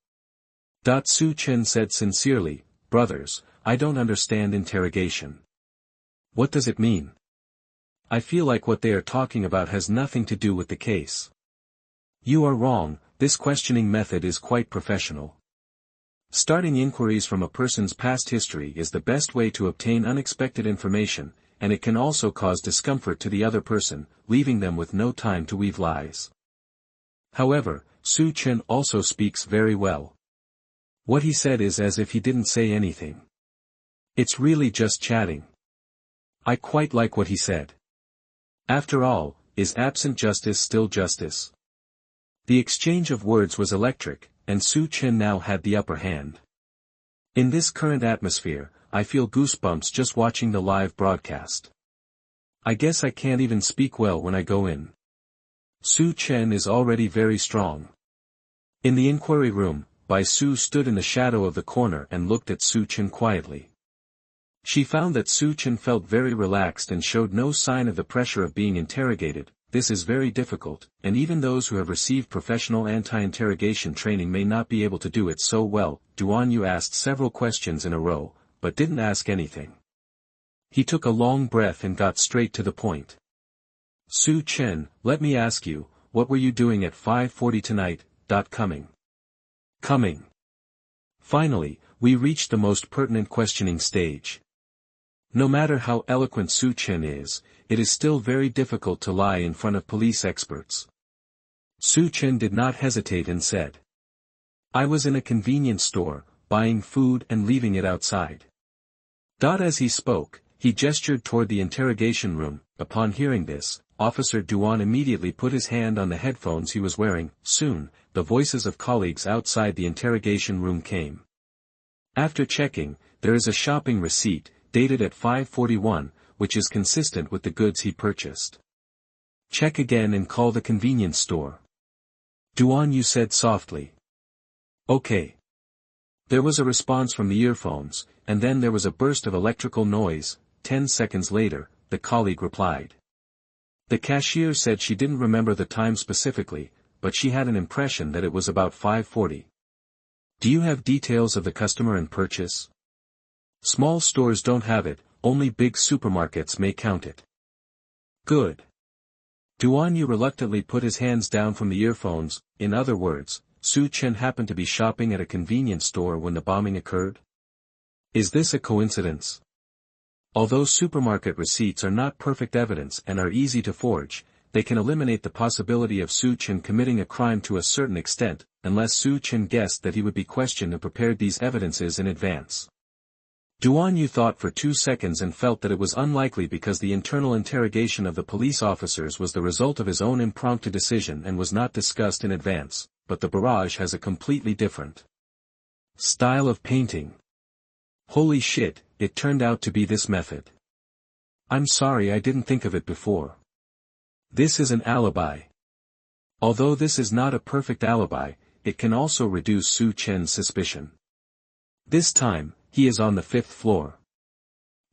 Su Chen said sincerely, brothers, I don't understand interrogation. What does it mean? I feel like what they are talking about has nothing to do with the case. You are wrong, this questioning method is quite professional. Starting inquiries from a person's past history is the best way to obtain unexpected information, and it can also cause discomfort to the other person, leaving them with no time to weave lies. However, Su Chen also speaks very well. What he said is as if he didn't say anything. It's really just chatting. I quite like what he said. After all, is absent justice still justice? The exchange of words was electric, and Su Chen now had the upper hand. In this current atmosphere, I feel goosebumps just watching the live broadcast. I guess I can't even speak well when I go in. Su Chen is already very strong. In the inquiry room, Bai Su stood in the shadow of the corner and looked at Su Chen quietly. She found that Su Chen felt very relaxed and showed no sign of the pressure of being interrogated. This is very difficult, and even those who have received professional anti-interrogation training may not be able to do it so well. Duan Yu asked several questions in a row, but didn't ask anything. He took a long breath and got straight to the point. Su Chen, let me ask you, what were you doing at 5:40 tonight? Coming. Finally, we reached the most pertinent questioning stage. No matter how eloquent Su Chen is, it is still very difficult to lie in front of police experts. Su Chen did not hesitate and said, I was in a convenience store, buying food and leaving it outside. As he spoke, he gestured toward the interrogation room. Upon hearing this, Officer Duan immediately put his hand on the headphones he was wearing. Soon, the voices of colleagues outside the interrogation room came. After checking, there is a shopping receipt, dated at 5:41, which is consistent with the goods he purchased. Check again and call the convenience store. Duan Yu said softly. Okay. There was a response from the earphones, and then there was a burst of electrical noise. 10 seconds later, the colleague replied. The cashier said she didn't remember the time specifically, but she had an impression that it was about 5:40. Do you have details of the customer and purchase? Small stores don't have it, only big supermarkets may count it. Good. Duan Yu reluctantly put his hands down from the earphones. In other words, Su Chen happened to be shopping at a convenience store when the bombing occurred? Is this a coincidence? Although supermarket receipts are not perfect evidence and are easy to forge, they can eliminate the possibility of Su Chen committing a crime to a certain extent, unless Su Chen guessed that he would be questioned and prepared these evidences in advance. Duan Yu thought for 2 seconds and felt that it was unlikely because the internal interrogation of the police officers was the result of his own impromptu decision and was not discussed in advance, but the barrage has a completely different style of painting. Holy shit, it turned out to be this method. I'm sorry I didn't think of it before. This is an alibi. Although this is not a perfect alibi, it can also reduce Su Chen's suspicion. This time, he is on the 5th floor.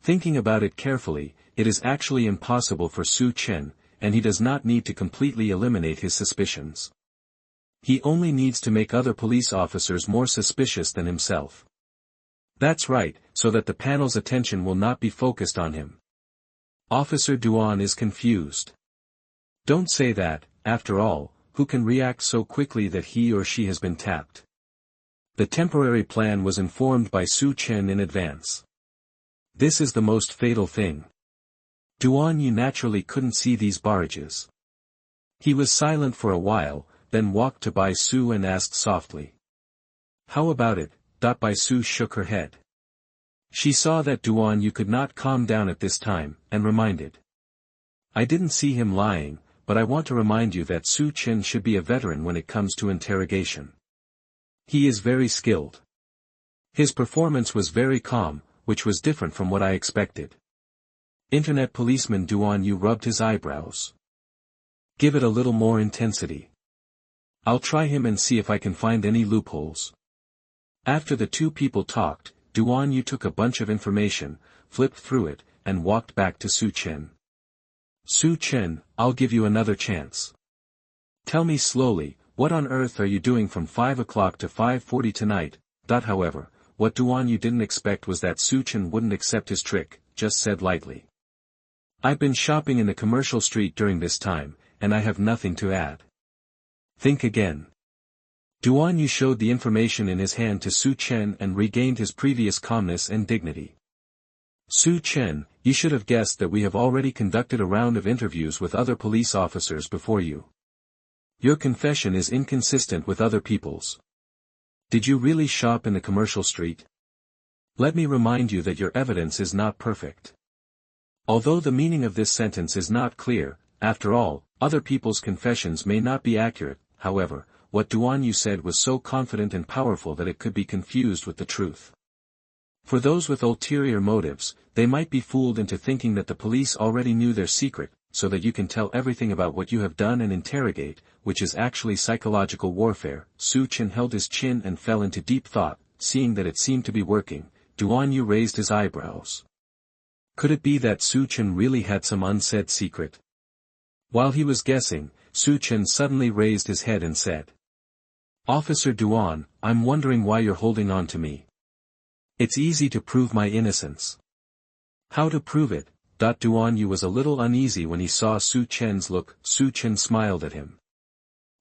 Thinking about it carefully, it is actually impossible for Su Chen, and he does not need to completely eliminate his suspicions. He only needs to make other police officers more suspicious than himself. That's right, so that the panel's attention will not be focused on him. Officer Duan is confused. Don't say that, after all, who can react so quickly that he or she has been tapped? The temporary plan was informed by Su Chen in advance. This is the most fatal thing. Duan Yu naturally couldn't see these barrages. He was silent for a while, then walked to Bai Su and asked softly. How about it? Bai Su shook her head. She saw that Duan Yu could not calm down at this time, and reminded. I didn't see him lying, but I want to remind you that Su Chen should be a veteran when it comes to interrogation. He is very skilled. His performance was very calm, which was different from what I expected. Internet policeman Duan Yu rubbed his eyebrows. Give it a little more intensity. I'll try him and see if I can find any loopholes. After the two people talked, Duan Yu took a bunch of information, flipped through it, and walked back to Su Chen. Su Chen, I'll give you another chance. Tell me slowly, what on earth are you doing from 5 o'clock to 5:40 tonight? However, what Duan Yu didn't expect was that Su Chen wouldn't accept his trick, just said lightly. I've been shopping in the commercial street during this time, and I have nothing to add. Think again. Duan Yu showed the information in his hand to Su Chen and regained his previous calmness and dignity. Su Chen, you should have guessed that we have already conducted a round of interviews with other police officers before you. Your confession is inconsistent with other people's. Did you really shop in the commercial street? Let me remind you that your evidence is not perfect. Although the meaning of this sentence is not clear, after all, other people's confessions may not be accurate. However, what Duan Yu said was so confident and powerful that it could be confused with the truth. For those with ulterior motives, they might be fooled into thinking that the police already knew their secret, so that you can tell everything about what you have done and interrogate, which is actually psychological warfare. Su Chen held his chin and fell into deep thought. Seeing that it seemed to be working, Duan Yu raised his eyebrows. Could it be that Su Chen really had some unsaid secret? While he was guessing, Su Chen suddenly raised his head and said. Officer Duan, I'm wondering why you're holding on to me. It's easy to prove my innocence. How to prove it? Duan Yu was a little uneasy when he saw Su Chen's look. Su Chen smiled at him.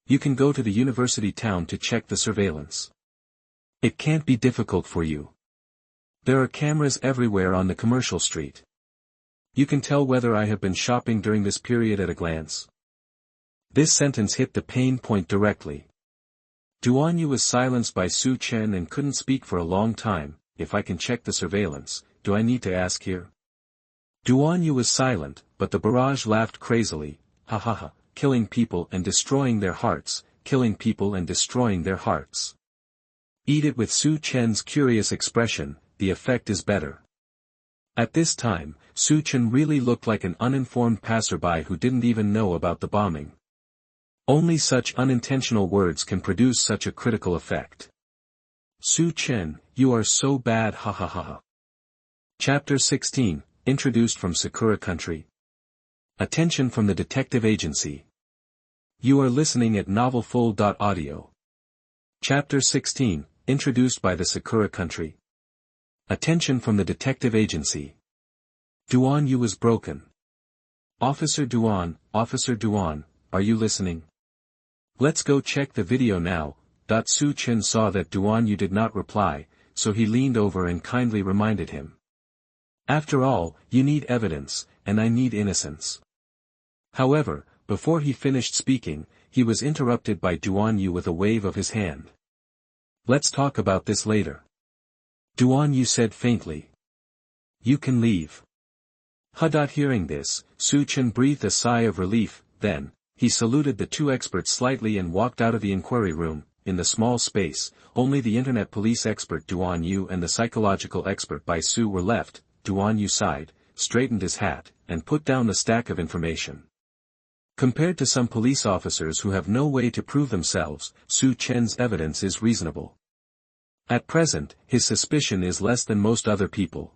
You can go to the university town to check the surveillance. It can't be difficult for you. There are cameras everywhere on the commercial street. You can tell whether I have been shopping during this period at a glance. This sentence hit the pain point directly. Duan Yu was silenced by Su Chen and couldn't speak for a long time. If I can check the surveillance, do I need to ask here? Duan Yu was silent, but the barrage laughed crazily. Ha ha ha, killing people and destroying their hearts, killing people and destroying their hearts. Eat it. With Su Chen's curious expression, the effect is better. At this time, Su Chen really looked like an uninformed passerby who didn't even know about the bombing. Only such unintentional words can produce such a critical effect. Su Chen, you are so bad, ha ha ha ha. Chapter 16, introduced from Sakura Country. Attention from the detective agency. You are listening at novelfull.audio. Chapter 16, introduced by the Sakura Country. Attention from the detective agency. Duan Yu was broken. Officer Duan, are you listening? Let's go check the video now. Su Chen saw that Duan Yu did not reply, so he leaned over and kindly reminded him. After all, you need evidence, and I need innocence. However, before he finished speaking, he was interrupted by Duan Yu with a wave of his hand. Let's talk about this later. Duan Yu said faintly. You can leave. Hearing this, Su Chen breathed a sigh of relief. Then, he saluted the two experts slightly and walked out of the inquiry room. In the small space, only the internet police expert Duan Yu and the psychological expert Bai Su were left. Duan Yu sighed, straightened his hat, and put down the stack of information. Compared to some police officers who have no way to prove themselves, Su Chen's evidence is reasonable. At present, his suspicion is less than most other people.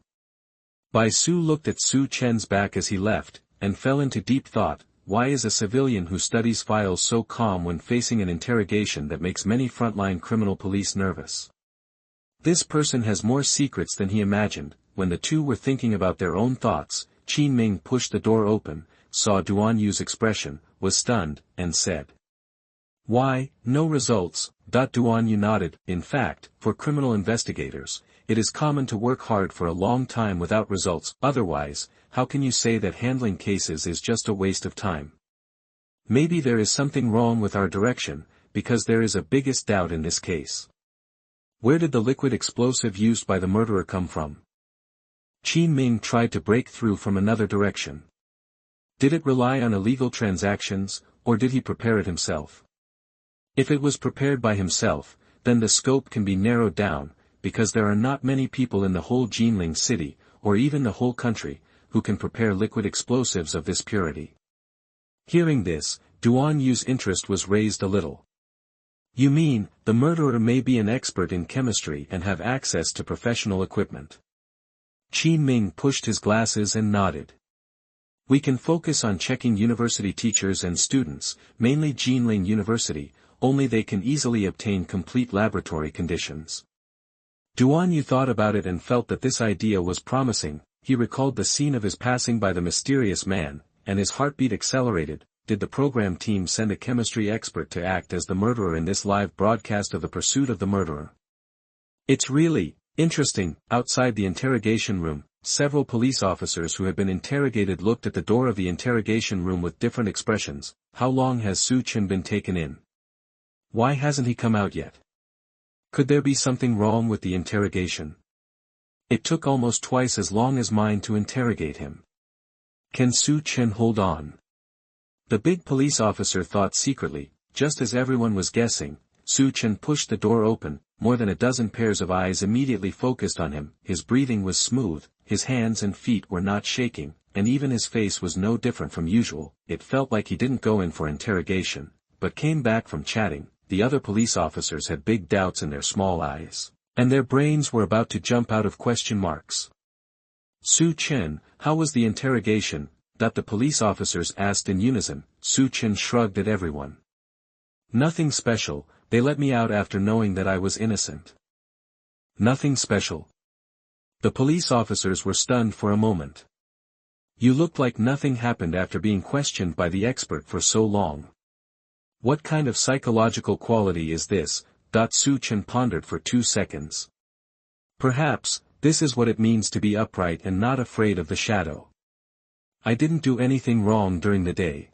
Bai Su looked at Su Chen's back as he left, and fell into deep thought. Why is a civilian who studies files so calm when facing an interrogation that makes many frontline criminal police nervous? This person has more secrets than he imagined. When the two were thinking about their own thoughts, Qin Ming pushed the door open, saw Duan Yu's expression, was stunned, and said. Why, no results? Duan Yu nodded. In fact, for criminal investigators, it is common to work hard for a long time without results. Otherwise, how can you say that handling cases is just a waste of time? Maybe there is something wrong with our direction, because there is a biggest doubt in this case. Where did the liquid explosive used by the murderer come from? Qin Ming tried to break through from another direction. Did it rely on illegal transactions, or did he prepare it himself? If it was prepared by himself, then the scope can be narrowed down, because there are not many people in the whole Jinling city, or even the whole country, who can prepare liquid explosives of this purity. Hearing this, Duan Yu's interest was raised a little. You mean, the murderer may be an expert in chemistry and have access to professional equipment? Qin Ming pushed his glasses and nodded. We can focus on checking university teachers and students, mainly Jinling University, only they can easily obtain complete laboratory conditions. Duan Yu thought about it and felt that this idea was promising. He recalled the scene of his passing by the mysterious man, and his heartbeat accelerated. Did the program team send a chemistry expert to act as the murderer in this live broadcast of the pursuit of the murderer? It's really interesting. Outside the interrogation room, several police officers who had been interrogated looked at the door of the interrogation room with different expressions. How long has Su Chen been taken in? Why hasn't he come out yet? Could there be something wrong with the interrogation? It took almost twice as long as mine to interrogate him. Can Su Chen hold on? The big police officer thought secretly. Just as everyone was guessing, Su Chen pushed the door open. More than a dozen pairs of eyes immediately focused on him. His breathing was smooth, his hands and feet were not shaking, and even his face was no different from usual. It felt like he didn't go in for interrogation, but came back from chatting. The other police officers had big doubts in their small eyes, and their brains were about to jump out of question marks. Su Chen, how was the interrogation? The police officers asked in unison. Su Chen shrugged at everyone. Nothing special, they let me out after knowing that I was innocent. Nothing special. The police officers were stunned for a moment. You looked like nothing happened after being questioned by the expert for so long. What kind of psychological quality is this? Su Chen pondered for 2 seconds. Perhaps, this is what it means to be upright and not afraid of the shadow. I didn't do anything wrong during the day.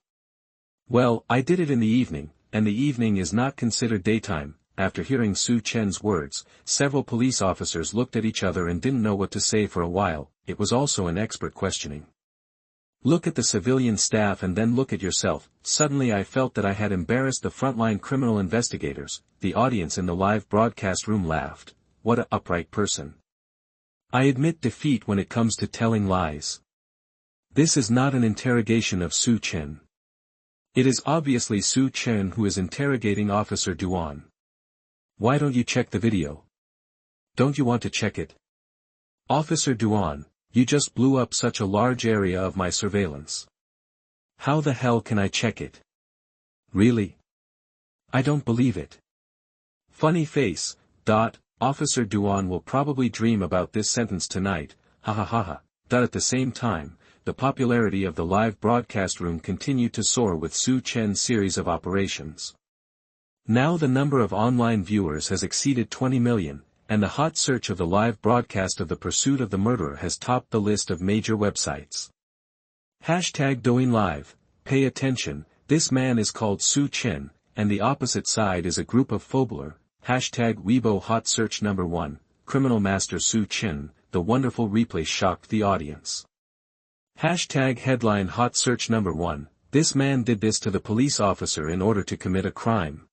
Well, I did it in the evening, and the evening is not considered daytime. After hearing Su Chen's words, several police officers looked at each other and didn't know what to say for a while. It was also an expert questioning. Look at the civilian staff and then look at yourself. Suddenly I felt that I had embarrassed the frontline criminal investigators. The audience in the live broadcast room laughed. What a upright person. I admit defeat when it comes to telling lies. This is not an interrogation of Su Chen. It is obviously Su Chen who is interrogating Officer Duan. Why don't you check the video? Don't you want to check it? Officer Duan, you just blew up such a large area of my surveillance. How the hell can I check it? Really? I don't believe it. Funny face. Officer Duan will probably dream about this sentence tonight, ha ha ha ha. At the same time, the popularity of the live broadcast room continued to soar with Su Chen's series of operations. Now the number of online viewers has exceeded 20 million, and the hot search of the live broadcast of the pursuit of the murderer has topped the list of major websites. Doing live, pay attention, this man is called Su Chen, and the opposite side is a group of Phobler. Weibo hot search number 1, criminal master Su Chen, the wonderful replay shocked the audience. Headline hot search number 1, this man did this to the police officer in order to commit a crime.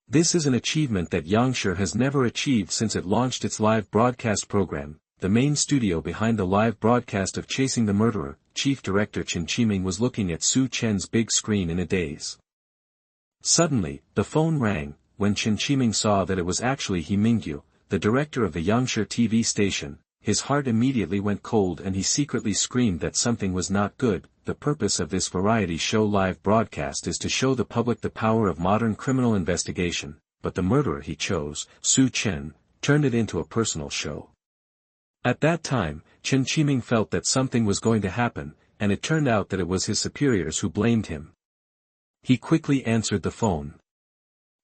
This is an achievement that Yangshi has never achieved since it launched its live broadcast program. The main studio behind the live broadcast of Chasing the Murderer, Chief Director Chen Qiming was looking at Su Chen's big screen in a daze. Suddenly, the phone rang. When Chen Qiming saw that it was actually He Mingyu, the director of the Yangshi TV station, his heart immediately went cold and he secretly screamed that something was not good. The purpose of this variety show live broadcast is to show the public the power of modern criminal investigation, but the murderer he chose, Su Chen, turned it into a personal show. At that time, Chen Qiming felt that something was going to happen, and it turned out that it was his superiors who blamed him. He quickly answered the phone.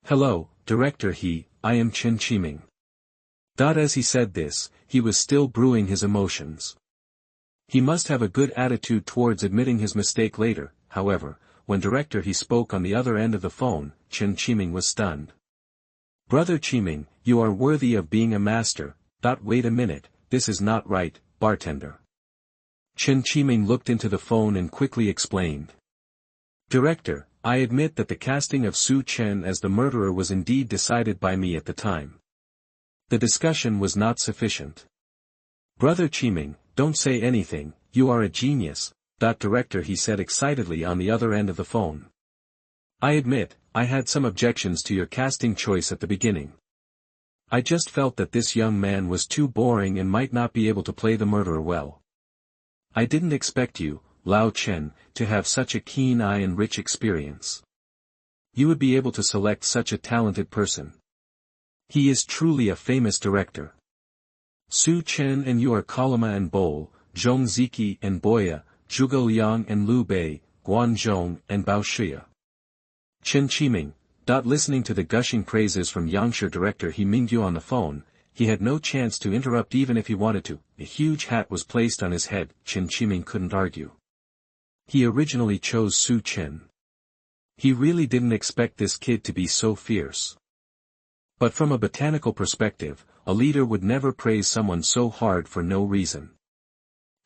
Hello, Director I am Chen Qiming. As he said this, he was still brewing his emotions. He must have a good attitude towards admitting his mistake later. However, when Director he spoke on the other end of the phone, Chen Qiming was stunned. Brother Qiming, you are worthy of being a master. Wait a minute, this is not right, bartender. Chen Qiming looked into the phone and quickly explained. Director, I admit that the casting of Su Chen as the murderer was indeed decided by me at the time. The discussion was not sufficient. Brother Qiming, don't say anything, you are a genius. Director he said excitedly on the other end of the phone. I admit, I had some objections to your casting choice at the beginning. I just felt that this young man was too boring and might not be able to play the murderer well. I didn't expect you, Lao Chen, to have such a keen eye and rich experience. You would be able to select such a talented person. He is truly a famous director. Su Chen and you are Kalama and Bol, Zhong Ziki and Boya, Zhuge Liang and Liu Bei, Guan Zhong and Bao Shia. Chen Qiming, listening to the gushing praises from Yangshi director He Mingyu on the phone, he had no chance to interrupt even if he wanted to. A huge hat was placed on his head. Chen Qiming couldn't argue. He originally chose Su Chen. He really didn't expect this kid to be so fierce. But from a botanical perspective, a leader would never praise someone so hard for no reason.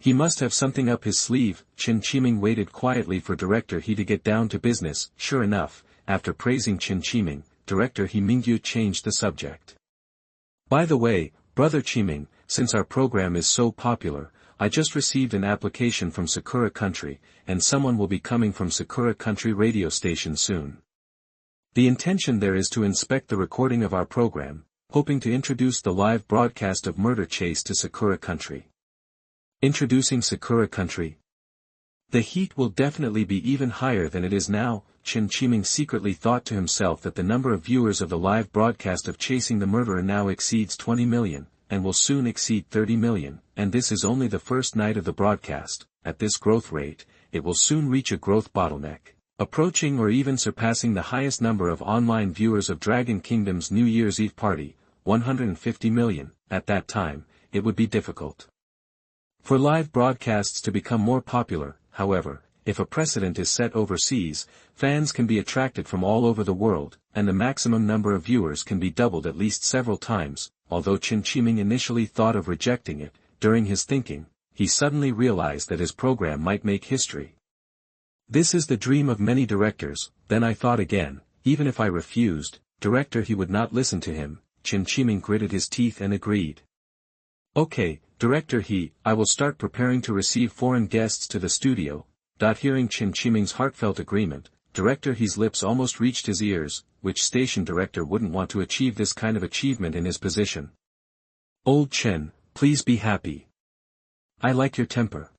He must have something up his sleeve. Chen Qiming waited quietly for Director He to get down to business. Sure enough, after praising Chen Qiming, Director He Mingyu changed the subject. By the way, Brother Qiming, since our program is so popular, I just received an application from Sakura Country, and someone will be coming from Sakura Country radio station soon. The intention there is to inspect the recording of our program, hoping to introduce the live broadcast of Murder Chase to Sakura Country. Introducing Sakura Country? The heat will definitely be even higher than it is now. Chen Qiming secretly thought to himself that the number of viewers of the live broadcast of Chasing the Murderer now exceeds 20 million, and will soon exceed 30 million, and this is only the first night of the broadcast. At this growth rate, it will soon reach a growth bottleneck, approaching or even surpassing the highest number of online viewers of Dragon Kingdom's New Year's Eve party, 150 million. At that time, it would be difficult for live broadcasts to become more popular. However, if a precedent is set overseas, fans can be attracted from all over the world, and the maximum number of viewers can be doubled at least several times. Although Chen Qiming initially thought of rejecting it, during his thinking, he suddenly realized that his program might make history. This is the dream of many directors. Then I thought again, even if I refused, director, he would not listen to him. Chen Qiming gritted his teeth and agreed. Okay, director, I will start preparing to receive foreign guests to the studio. Hearing Chen Qiming's heartfelt agreement, director He's lips almost reached his ears. Which station director wouldn't want to achieve this kind of achievement in his position? Old Chen, please be happy. I like your temper.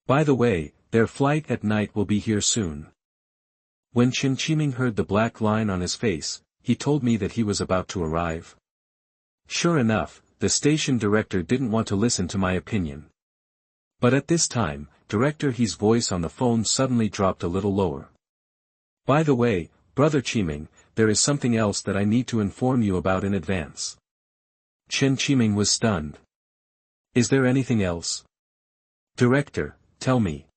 By the way, their flight at night will be here soon. When Chen Qiming heard the black line on his face, he told me that he was about to arrive. Sure enough, the station director didn't want to listen to my opinion. But at this time, Director He's voice on the phone suddenly dropped a little lower. By the way, Brother Qiming, there is something else that I need to inform you about in advance. Chen Qiming was stunned. Is there anything else? Director, tell me.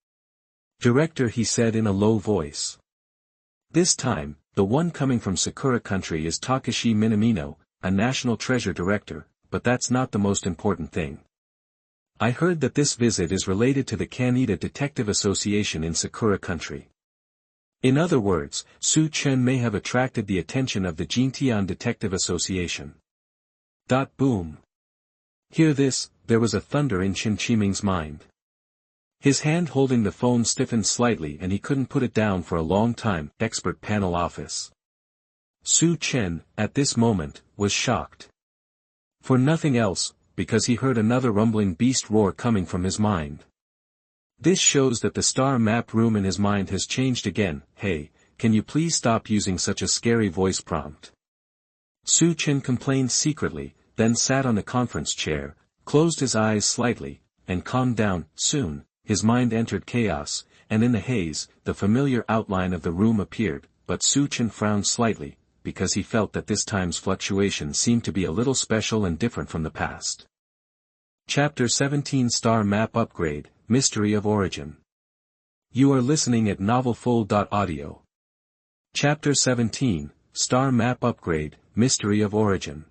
Director, he said in a low voice. This time, the one coming from Sakura Country is Takashi Minamino, a national treasure director, but that's not the most important thing. I heard that this visit is related to the Kaneda Detective Association in Sakura Country. In other words, Su Chen may have attracted the attention of the Jintian Detective Association. Boom. Hear this, there was a thunder in Chen Qiming's mind. His hand holding the phone stiffened slightly and he couldn't put it down for a long time. Expert panel office. Su Chen, at this moment, was shocked. For nothing else, because he heard another rumbling beast roar coming from his mind. This shows that the star map room in his mind has changed again. Hey, can you please stop using such a scary voice prompt? Su Chen complained secretly, then sat on the conference chair, closed his eyes slightly, and calmed down. Soon, his mind entered chaos, and in the haze, the familiar outline of the room appeared, but Su Chen frowned slightly, because he felt that this time's fluctuation seemed to be a little special and different from the past. Chapter 17 Star Map Upgrade, Mystery of Origin. You are listening at novelfull.audio. Chapter 17, Star Map Upgrade, Mystery of Origin.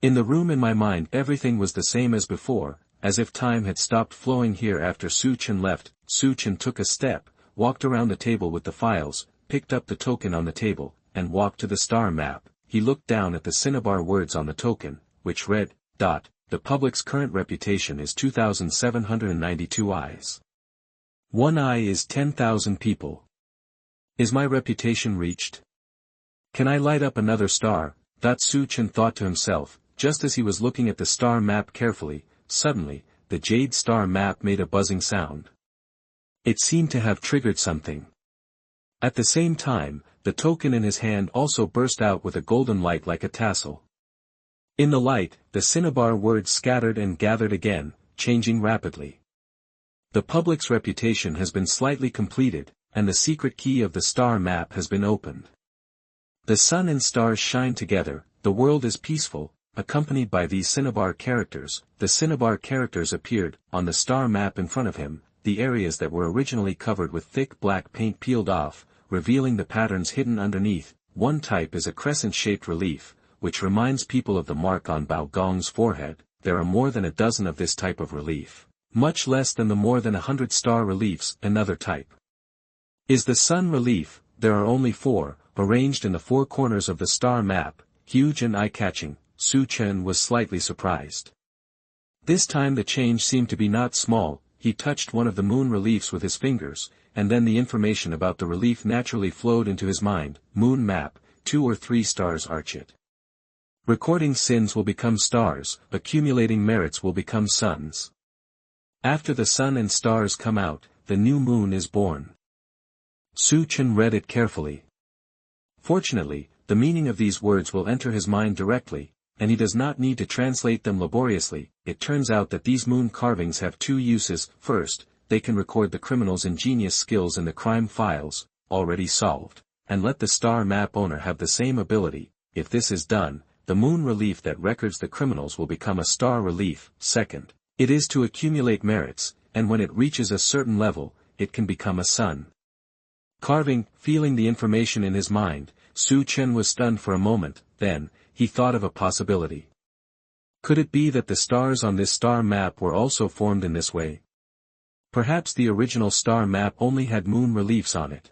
In the room in my mind everything was the same as before, as if time had stopped flowing here after Su Chen left. Su Chen took a step, walked around the table with the files, picked up the token on the table, and walked to the star map. He looked down at the cinnabar words on the token, which read, The public's current reputation is 2,792 eyes. 1 eye is 10,000 people. Is my reputation reached? Can I light up another star? Su Chen thought to himself, just as he was looking at the star map carefully. Suddenly, the jade star map made a buzzing sound. It seemed to have triggered something. At the same time, the token in his hand also burst out with a golden light like a tassel. In the light, the cinnabar words scattered and gathered again, changing rapidly. The public's reputation has been slightly completed, and the secret key of the star map has been opened. The sun and stars shine together, the world is peaceful. Accompanied by these cinnabar characters, the cinnabar characters appeared, on the star map in front of him, the areas that were originally covered with thick black paint peeled off, revealing the patterns hidden underneath. One type is a crescent-shaped relief, which reminds people of the mark on Bao Gong's forehead. There are more than a dozen of this type of relief, much less than the more than 100 star reliefs. Another type is the sun relief. There are only 4, arranged in the 4 corners of the star map, huge and eye-catching. Su Chen was slightly surprised. This time the change seemed to be not small. He touched one of the moon reliefs with his fingers, and then the information about the relief naturally flowed into his mind. Moon map, 2 or 3 stars arch it. Recording sins will become stars, accumulating merits will become suns. After the sun and stars come out, the new moon is born. Su Chen read it carefully. Fortunately, the meaning of these words will enter his mind directly. and he does not need to translate them laboriously. It turns out that these moon carvings have two uses. First, they can record the criminal's ingenious skills in the crime files, already solved, and let the star map owner have the same ability. If this is done, the moon relief that records the criminals will become a star relief. Second, it is to accumulate merits, and when it reaches a certain level, it can become a sun carving. Feeling the information in his mind, Su Chen was stunned for a moment. Then, he thought of a possibility. Could it be that the stars on this star map were also formed in this way? Perhaps the original star map only had moon reliefs on it.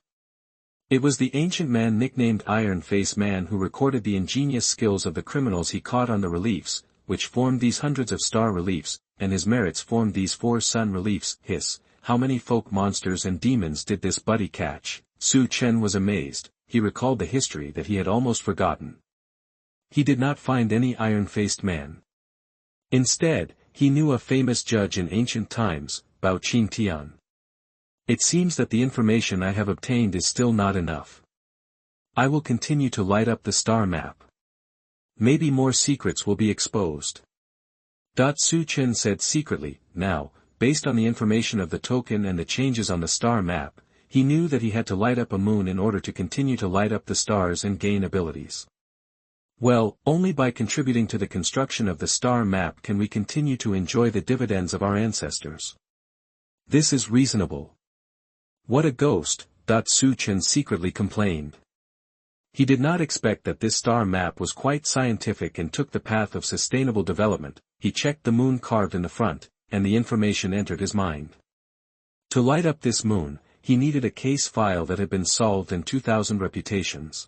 It was the ancient man nicknamed Iron Face Man who recorded the ingenious skills of the criminals he caught on the reliefs, which formed these hundreds of star reliefs, and his merits formed these 4 sun reliefs. How many folk monsters and demons did this buddy catch? Su Chen was amazed. He recalled the history that he had almost forgotten. He did not find any iron-faced man. Instead, he knew a famous judge in ancient times, Bao Qing Tian. It seems that the information I have obtained is still not enough. I will continue to light up the star map. Maybe more secrets will be exposed. Su Chen said secretly. Now, based on the information of the token and the changes on the star map, he knew that he had to light up a moon in order to continue to light up the stars and gain abilities. Well, only by contributing to the construction of the star map can we continue to enjoy the dividends of our ancestors. This is reasonable. What a ghost, Su Chen secretly complained. He did not expect that this star map was quite scientific and took the path of sustainable development. He checked the moon carved in the front, and the information entered his mind. To light up this moon, he needed a case file that had been solved and 2,000 reputations.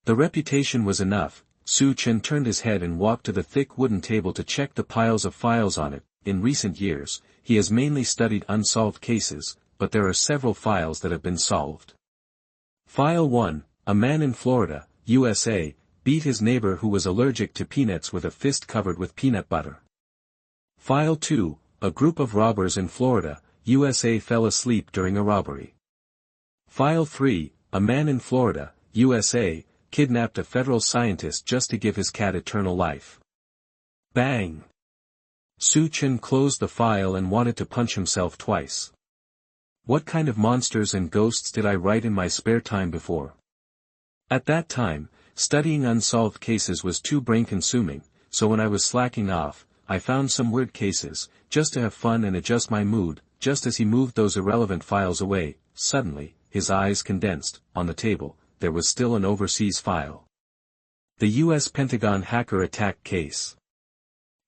The reputation was enough. Su Chen turned his head and walked to the thick wooden table to check the piles of files on it. In recent years, he has mainly studied unsolved cases, but there are several files that have been solved. File 1, a man in Florida, USA, beat his neighbor who was allergic to peanuts with a fist covered with peanut butter. File 2, a group of robbers in Florida, USA fell asleep during a robbery. File 3, a man in Florida, USA, kidnapped a federal scientist just to give his cat eternal life. Bang! Su Chen closed the file and wanted to punch himself twice. What kind of monsters and ghosts did I write in my spare time before? At that time, studying unsolved cases was too brain-consuming, so when I was slacking off, I found some weird cases, just to have fun and adjust my mood. Just as he moved those irrelevant files away, suddenly, his eyes condensed. On the table, there was still an overseas file. The U.S. Pentagon hacker attack case.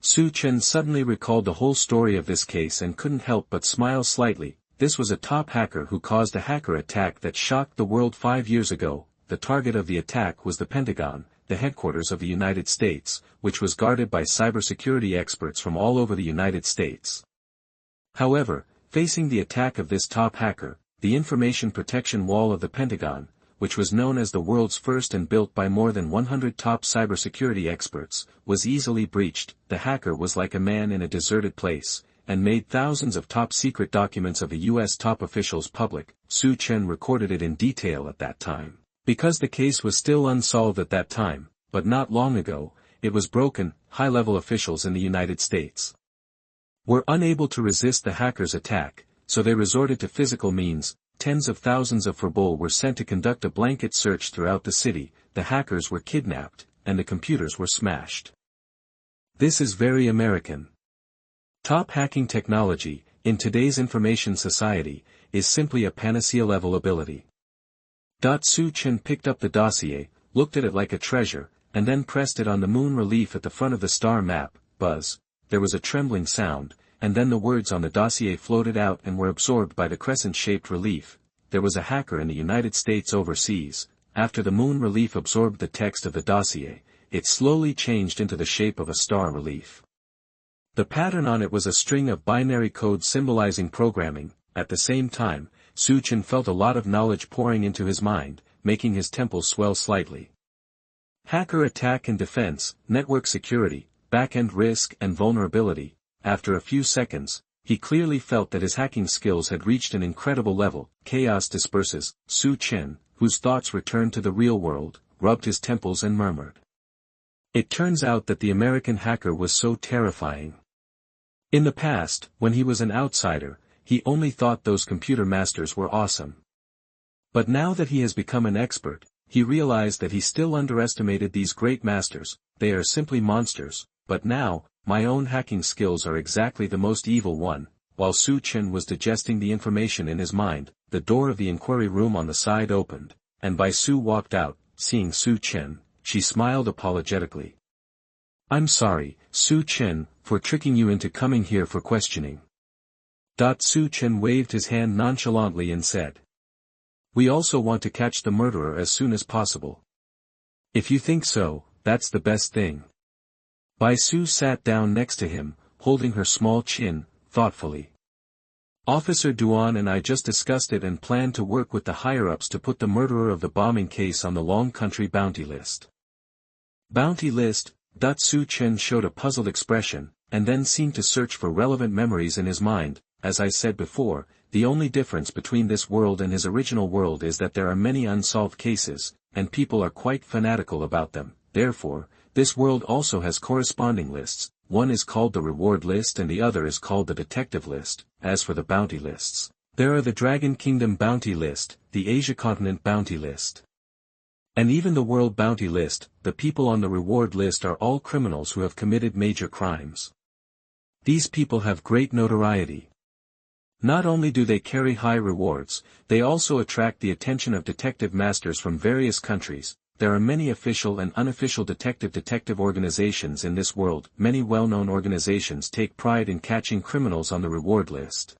Su Chen suddenly recalled the whole story of this case and couldn't help but smile slightly. This was a top hacker who caused a hacker attack that shocked the world 5 years ago. The target of the attack was the Pentagon, the headquarters of the United States, which was guarded by cybersecurity experts from all over the United States. However, facing the attack of this top hacker, the information protection wall of the Pentagon, which was known as the world's first and built by more than 100 top cybersecurity experts, was easily breached. The hacker was like a man in a deserted place, and made thousands of top-secret documents of the U.S. top officials public. Su Chen recorded it in detail at that time. Because the case was still unsolved at that time, but not long ago, it was broken. High-level officials in the United States were unable to resist the hacker's attack, so they resorted to physical means. Tens of thousands of Furbul were sent to conduct a blanket search throughout the city. The hackers were kidnapped, and the computers were smashed. This is very American. Top hacking technology, in today's information society, is simply a panacea-level ability. Su Chen picked up the dossier, looked at it like a treasure, and then pressed it on the moon relief at the front of the star map. Buzz. There was a trembling sound, and then the words on the dossier floated out and were absorbed by the crescent-shaped relief. There was a hacker in the United States overseas. After the moon relief absorbed the text of the dossier, it slowly changed into the shape of a star relief. The pattern on it was a string of binary code symbolizing programming. At the same time, Su Chen felt a lot of knowledge pouring into his mind, making his temples swell slightly. Hacker attack and defense, network security, back-end risk and vulnerability. After a few seconds, he clearly felt that his hacking skills had reached an incredible level. Chaos disperses. Su Chen, whose thoughts returned to the real world, rubbed his temples and murmured. It turns out that the American hacker was so terrifying. In the past, when he was an outsider, he only thought those computer masters were awesome. But now that he has become an expert, he realized that he still underestimated these great masters. They are simply monsters, but now, my own hacking skills are exactly the most evil one. While Su Chen was digesting the information in his mind, the door of the inquiry room on the side opened, and Bai Su walked out. Seeing Su Chen, she smiled apologetically. "I'm sorry, Su Chen, for tricking you into coming here for questioning." Su Chen waved his hand nonchalantly and said, "We also want to catch the murderer as soon as possible. If you think so, that's the best thing." Bai Su sat down next to him, holding her small chin, thoughtfully. "Officer Duan and I just discussed it and planned to work with the higher-ups to put the murderer of the bombing case on the Long Country bounty list." "Bounty list?" Su Chen showed a puzzled expression, and then seemed to search for relevant memories in his mind. "As I said before, the only difference between this world and his original world is that there are many unsolved cases, and people are quite fanatical about them. Therefore, this world also has corresponding lists. One is called the reward list and the other is called the detective list. As for the bounty lists, there are the Dragon Kingdom bounty list, the Asia Continent bounty list, and even the World bounty list. The people on the reward list are all criminals who have committed major crimes. These people have great notoriety. Not only do they carry high rewards, they also attract the attention of detective masters from various countries. There are many official and unofficial detective organizations in this world. Many well-known organizations take pride in catching criminals on the reward list.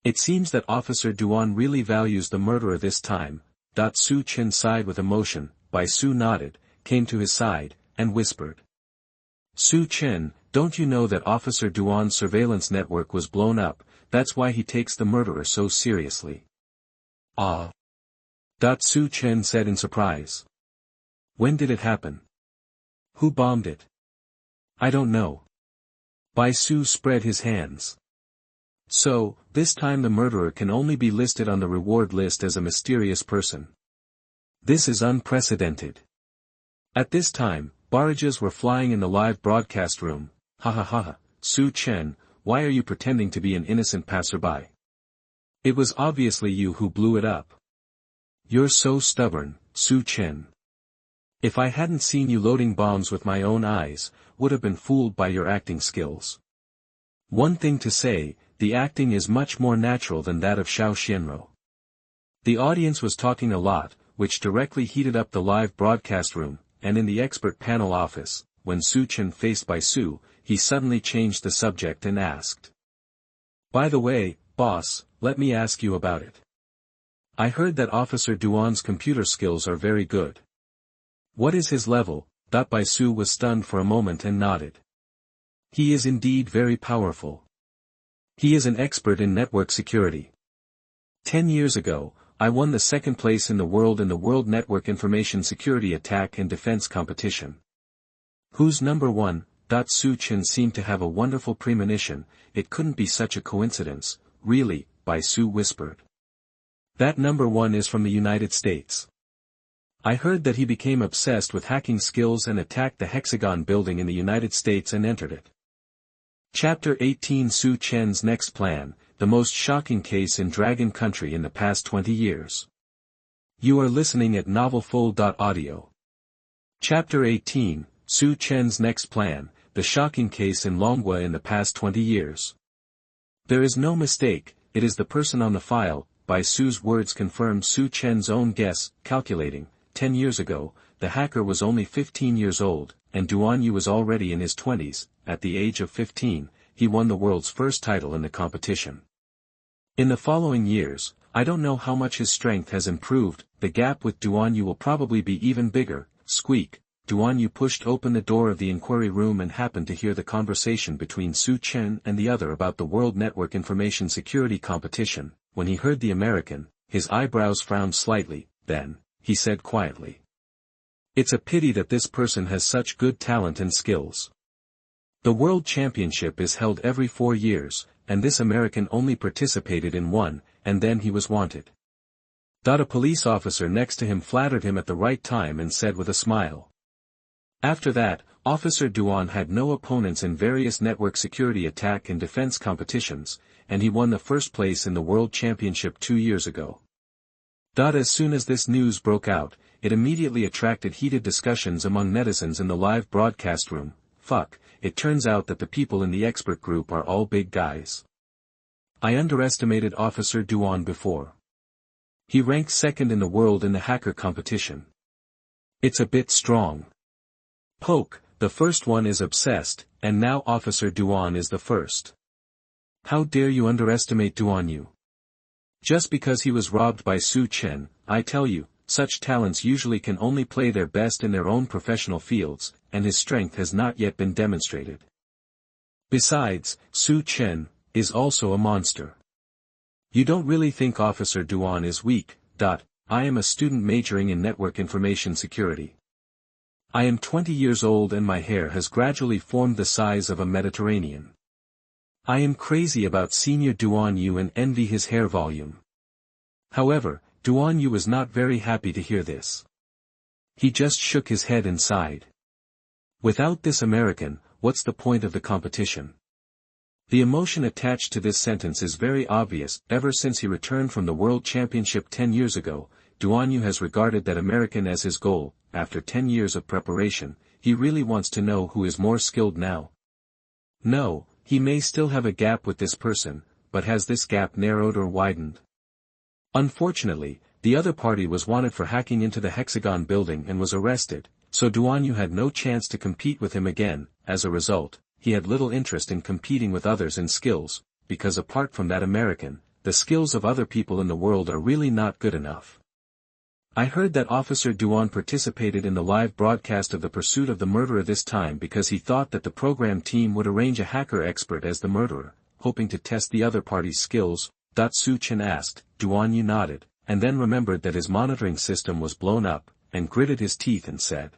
It seems that Officer Duan really values the murderer this time." Su Chen sighed with emotion. Bai Su nodded, came to his side, and whispered, "Su Chen, don't you know that Officer Duan's surveillance network was blown up? That's why he takes the murderer so seriously." "Ah." Su Chen said in surprise. "When did it happen? Who bombed it?" "I don't know." Bai Su spread his hands. "So, this time the murderer can only be listed on the reward list as a mysterious person. This is unprecedented." At this time, barrages were flying in the live broadcast room. "Ha ha ha ha, Su Chen, why are you pretending to be an innocent passerby? It was obviously you who blew it up. You're so stubborn, Su Chen. If I hadn't seen you loading bombs with my own eyes, would have been fooled by your acting skills. One thing to say, the acting is much more natural than that of Xiao Xianro." The audience was talking a lot, which directly heated up the live broadcast room, and in the expert panel office, when Su Chen faced Bai Su, he suddenly changed the subject and asked, "By the way, boss, let me ask you about it. I heard that Officer Duan's computer skills are very good. What is his level?" Bai Su was stunned for a moment and nodded. "He is indeed very powerful. He is an expert in network security. 10 years ago, I won the second place in the world Network Information Security Attack and Defense competition." "Who's number one?" Su Chen seemed to have a wonderful premonition. "It couldn't be such a coincidence, really," Bai Su whispered. "That number one is from the United States. I heard that he became obsessed with hacking skills and attacked the Hexagon building in the United States and entered it." Chapter 18 Su Chen's Next Plan, the most shocking case in Dragon Country in the past 20 years. You are listening at novelfull.audio. Chapter 18, Su Chen's Next Plan, the shocking case in Longhua in the past 20 years. There is no mistake, it is the person on the file. Bai Su's words confirmed Su Chen's own guess, calculating. 10 years ago, the hacker was only 15 years old, and Duan Yu was already in his 20s. At the age of 15, he won the world's first title in the competition. In the following years, I don't know how much his strength has improved. The gap with Duan Yu will probably be even bigger. Squeak. Duan Yu pushed open the door of the inquiry room and happened to hear the conversation between Su Chen and the other about the World Network Information Security competition. When he heard the American, his eyebrows frowned slightly. Then, he said quietly, "It's a pity that this person has such good talent and skills. The World Championship is held every 4 years, and this American only participated in one, and then he was wanted." A police officer next to him flattered him at the right time and said with a smile, After that, Officer Duan had no opponents in various network security attack and defense competitions, and he won the first place in the World Championship 2 years ago. As soon as this news broke out, it immediately attracted heated discussions among netizens in the live broadcast room. It turns out that the people in the expert group are all big guys. I underestimated Officer Duan before. He ranked second in the world in the hacker competition. It's a bit strong. The first one is obsessed, and now Officer Duan is the first. How dare you underestimate Duan Yu? Just because he was robbed by Su Chen, I tell you, such talents usually can only play their best in their own professional fields, and his strength has not yet been demonstrated. Besides, Su Chen is also a monster. You don't really think Officer Duan is weak. I am a student majoring in network information security. I am 20 years old and my hair has gradually formed the size of a Mediterranean. I am crazy about Senior Duan Yu and envy his hair volume. However, Duan Yu was not very happy to hear this. He just shook his head and sighed. Without this American, what's the point of the competition? The emotion attached to this sentence is very obvious. Ever since he returned from the World Championship 10 years ago, Duan Yu has regarded that American as his goal. After 10 years of preparation, he really wants to know who is more skilled now. No, he may still have a gap with this person, but has this gap narrowed or widened? Unfortunately, the other party was wanted for hacking into the Hexagon building and was arrested, so Duan Yu had no chance to compete with him again. As a result, he had little interest in competing with others in skills, because apart from that American, the skills of other people in the world are really not good enough. I heard that Officer Duan participated in the live broadcast of the pursuit of the murderer this time because he thought that the program team would arrange a hacker expert as the murderer, hoping to test the other party's skills. Su Chen asked. Duan Yu nodded, and then remembered that his monitoring system was blown up, and gritted his teeth and said,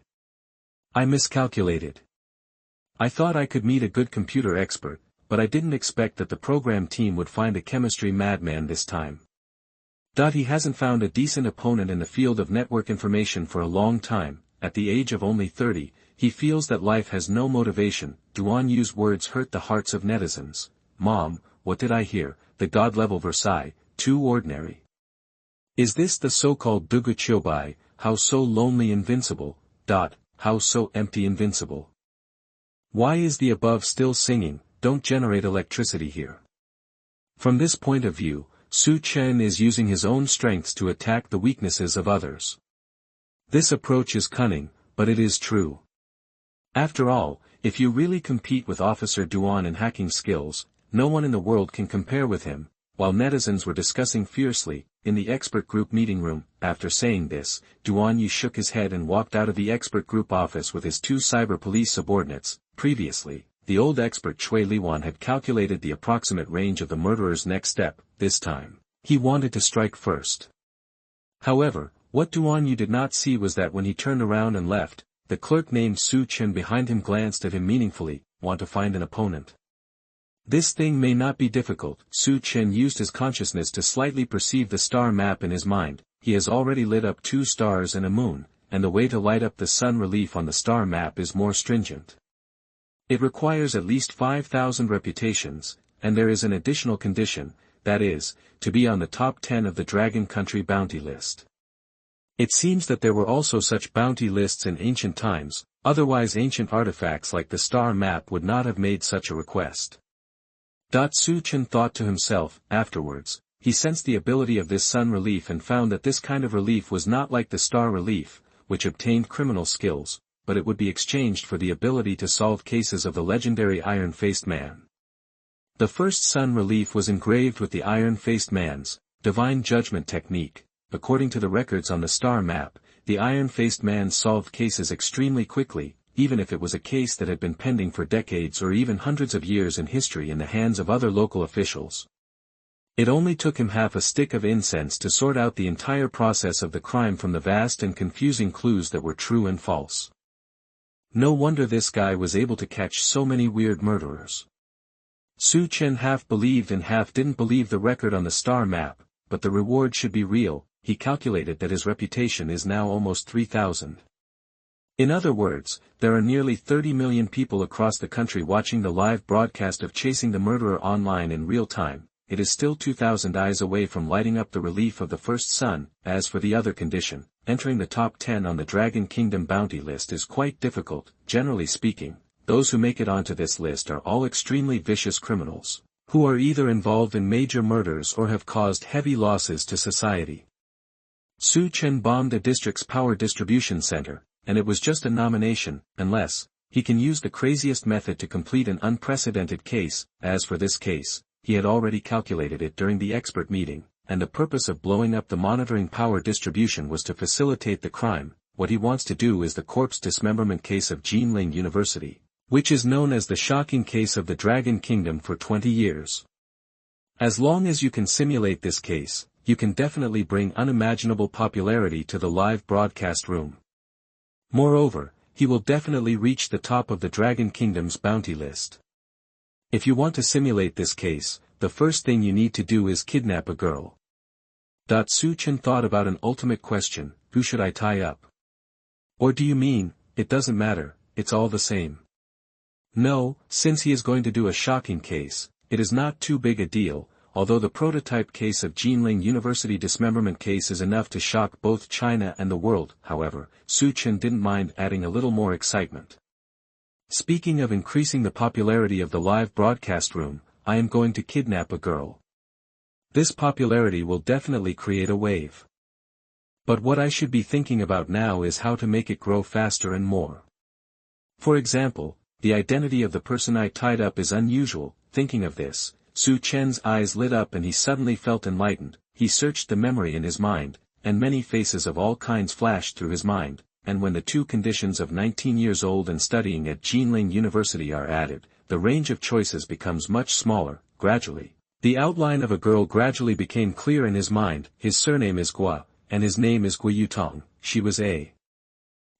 I miscalculated. I thought I could meet a good computer expert, but I didn't expect that the program team would find a chemistry madman this time. He hasn't found a decent opponent in the field of network information for a long time. At the age of only 30, he feels that life has no motivation. Duan Yu's words hurt the hearts of netizens. Mom, what did I hear? The god-level Versailles, too ordinary. Is this the so-called Dugu Chiobai? How so lonely invincible? How so empty invincible? Why is the above still singing? Don't generate electricity here. From this point of view, Su Chen is using his own strengths to attack the weaknesses of others. This approach is cunning, but it is true. After all, if you really compete with Officer Duan in hacking skills, no one in the world can compare with him. While netizens were discussing fiercely, in the expert group meeting room, after saying this, Duan Yu shook his head and walked out of the expert group office with his 2 cyber police subordinates. Previously, the old expert Chui Liwan had calculated the approximate range of the murderer's next step. This time, he wanted to strike first. However, what Duan Yu did not see was that when he turned around and left, the clerk named Su Chen behind him glanced at him meaningfully. Want to find an opponent? This thing may not be difficult. Su Chen used his consciousness to slightly perceive the star map in his mind. He has already lit up 2 stars and a moon, and the way to light up the sun relief on the star map is more stringent. It requires at least 5,000 reputations, and there is an additional condition, that is, to be on the top 10 of the Dragon Country bounty list. It seems that there were also such bounty lists in ancient times, otherwise ancient artifacts like the star map would not have made such a request. Su Chen thought to himself. Afterwards, he sensed the ability of this sun relief and found that this kind of relief was not like the star relief, which obtained criminal skills, but it would be exchanged for the ability to solve cases of the legendary Iron-Faced Man. The first sun relief was engraved with the Iron-Faced Man's divine judgment technique. According to the records on the star map, the Iron-Faced Man solved cases extremely quickly, even if it was a case that had been pending for decades or even hundreds of years in history in the hands of other local officials. It only took him half a stick of incense to sort out the entire process of the crime from the vast and confusing clues that were true and false. No wonder this guy was able to catch so many weird murderers. Su Chen half believed and half didn't believe the record on the star map, but the reward should be real. He calculated that his reputation is now almost 3,000. In other words, there are nearly 30 million people across the country watching the live broadcast of chasing the murderer online in real time. It is still 2,000 eyes away from lighting up the relief of the first sun. As for the other condition, entering the top 10 on the Dragon Kingdom bounty list is quite difficult. Generally speaking, those who make it onto this list are all extremely vicious criminals, who are either involved in major murders or have caused heavy losses to society. Su Chen bombed a district's power distribution center, and it was just a nomination, unless he can use the craziest method to complete an unprecedented case. As for this case, he had already calculated it during the expert meeting, and the purpose of blowing up the monitoring power distribution was to facilitate the crime. What he wants to do is the corpse dismemberment case of Jinling University, which is known as the shocking case of the Dragon Kingdom for 20 years. As long as you can simulate this case, you can definitely bring unimaginable popularity to the live broadcast room. Moreover, he will definitely reach the top of the Dragon Kingdom's bounty list. If you want to simulate this case, the first thing you need to do is kidnap a girl. Su Chen thought about an ultimate question: who should I tie up? Or do you mean, it doesn't matter, it's all the same? No, since he is going to do a shocking case, it is not too big a deal. Although the prototype case of Jinling University dismemberment case is enough to shock both China and the world, however, Su Chen didn't mind adding a little more excitement. Speaking of increasing the popularity of the live broadcast room, I am going to kidnap a girl. This popularity will definitely create a wave. But what I should be thinking about now is how to make it grow faster and more. For example, the identity of the person I tied up is unusual. Thinking of this, Su Chen's eyes lit up and he suddenly felt enlightened. He searched the memory in his mind, and many faces of all kinds flashed through his mind, and when the two conditions of 19 years old and studying at Jinling University are added, the range of choices becomes much smaller. Gradually, the outline of a girl gradually became clear in his mind. His surname is Gua, and his name is Gui Yutong. She was a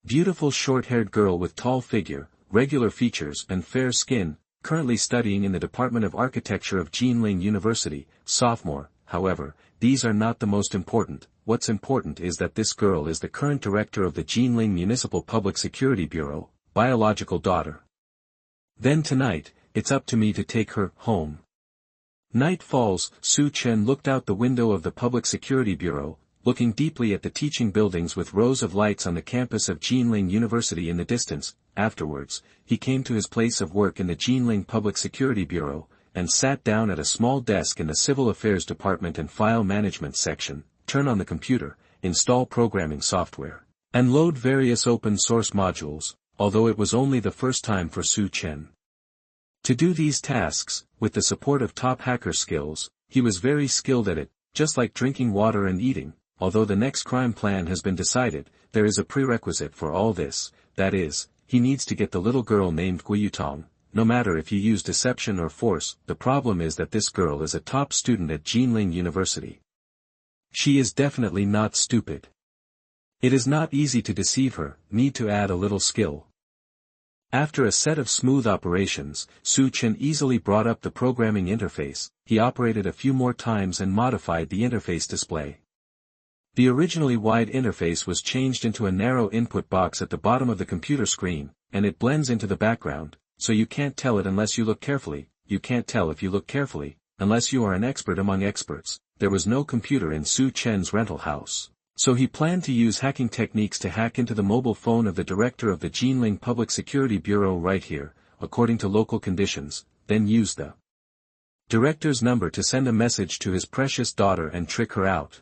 beautiful short-haired girl with tall figure, regular features and fair skin, currently studying in the Department of Architecture of Jinling University, sophomore. However, these are not the most important. What's important is that this girl is the current director of the Jinling Municipal Public Security Bureau, biological daughter. Then tonight, it's up to me to take her home. Night falls. Su Chen looked out the window of the Public Security Bureau, looking deeply at the teaching buildings with rows of lights on the campus of Jinling University in the distance. Afterwards, he came to his place of work in the Jinling Public Security Bureau, and sat down at a small desk in the Civil Affairs Department and File Management section, turn on the computer, install programming software, and load various open-source modules, although it was only the first time for Su Chen to do these tasks. With the support of top hacker skills, he was very skilled at it, just like drinking water and eating. Although the next crime plan has been decided, there is a prerequisite for all this, that is, he needs to get the little girl named Gui Yutong. No matter if you use deception or force, the problem is that this girl is a top student at Jinling University. She is definitely not stupid. It is not easy to deceive her, need to add a little skill. After a set of smooth operations, Su Chen easily brought up the programming interface. He operated a few more times and modified the interface display. The originally wide interface was changed into a narrow input box at the bottom of the computer screen, and it blends into the background, so you can't tell it unless you look carefully. You can't tell if you look carefully, unless you are an expert among experts. There was no computer in Su Chen's rental house, so he planned to use hacking techniques to hack into the mobile phone of the director of the Jinling Public Security Bureau right here, according to local conditions, then use the director's number to send a message to his precious daughter and trick her out.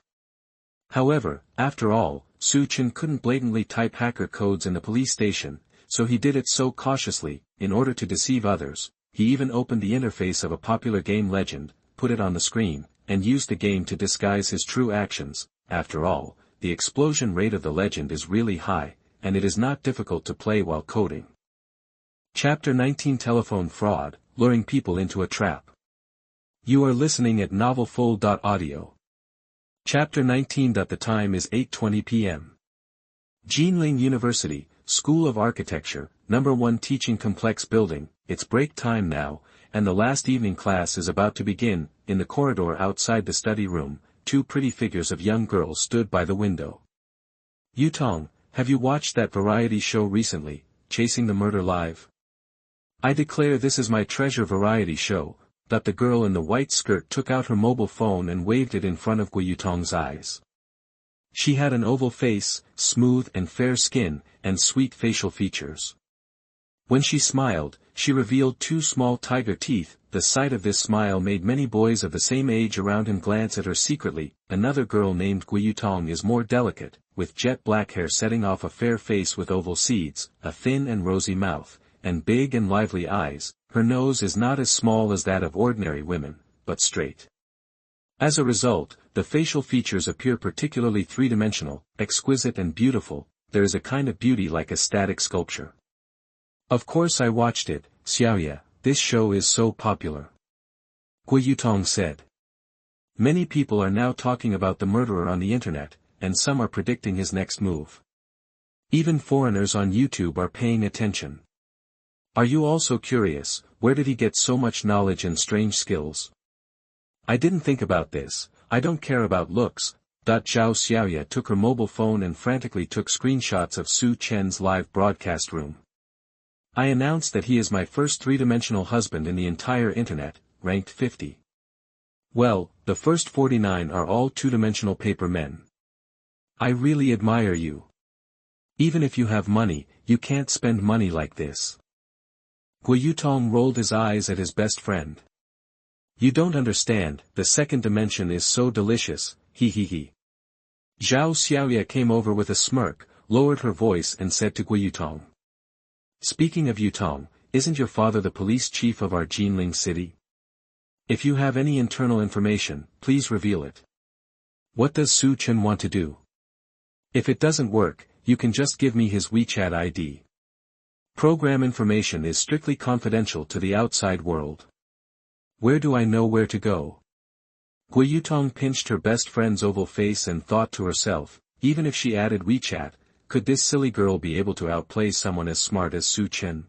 However, after all, Su Chen couldn't blatantly type hacker codes in the police station, so he did it so cautiously. In order to deceive others, he even opened the interface of a popular game Legend, put it on the screen, and used the game to disguise his true actions. After all, the explosion rate of the Legend is really high, and it is not difficult to play while coding. Chapter 19: Telephone Fraud, Luring People into a Trap. You are listening at novelfull.audio. Chapter 19. The time is 8:20 p.m. Jinling University, School of Architecture, number 1 teaching complex building. It's break time now, and the last evening class is about to begin. In the corridor outside the study room, two pretty figures of young girls stood by the window. Yutong, have you watched that variety show recently, Chasing the Murder Live? I declare this is my treasure variety show. That the girl in the white skirt took out her mobile phone and waved it in front of Gu Yutong's eyes. She had an oval face, smooth and fair skin, and sweet facial features. When she smiled, she revealed two small tiger teeth. The sight of this smile made many boys of the same age around him glance at her secretly. Another girl named Gu Yutong is more delicate, with jet black hair setting off a fair face with oval seeds, a thin and rosy mouth, and big and lively eyes. Her nose is not as small as that of ordinary women, but straight. As a result, the facial features appear particularly three-dimensional, exquisite and beautiful. There is a kind of beauty like a static sculpture. Of course I watched it, Xiaoya, this show is so popular. Gu Yutong said. Many people are now talking about the murderer on the internet, and some are predicting his next move. Even foreigners on YouTube are paying attention. Are you also curious, where did he get so much knowledge and strange skills? I didn't think about this, I don't care about looks. Zhao Xiaoya took her mobile phone and frantically took screenshots of Su Chen's live broadcast room. I announced that he is my first three-dimensional husband in the entire internet, ranked 50. Well, the first 49 are all two-dimensional paper men. I really admire you. Even if you have money, you can't spend money like this. Gu Yutong rolled his eyes at his best friend. You don't understand, the second dimension is so delicious, he. Zhao Xiaoya came over with a smirk, lowered her voice and said to Gu Yutong. Speaking of Yutong, isn't your father the police chief of our Jinling city? If you have any internal information, please reveal it. What does Su Chen want to do? If it doesn't work, you can just give me his WeChat ID. Program information is strictly confidential to the outside world. Where do I know where to go? Gu Yutong pinched her best friend's oval face and thought to herself, even if she added WeChat, could this silly girl be able to outplay someone as smart as Su Chen?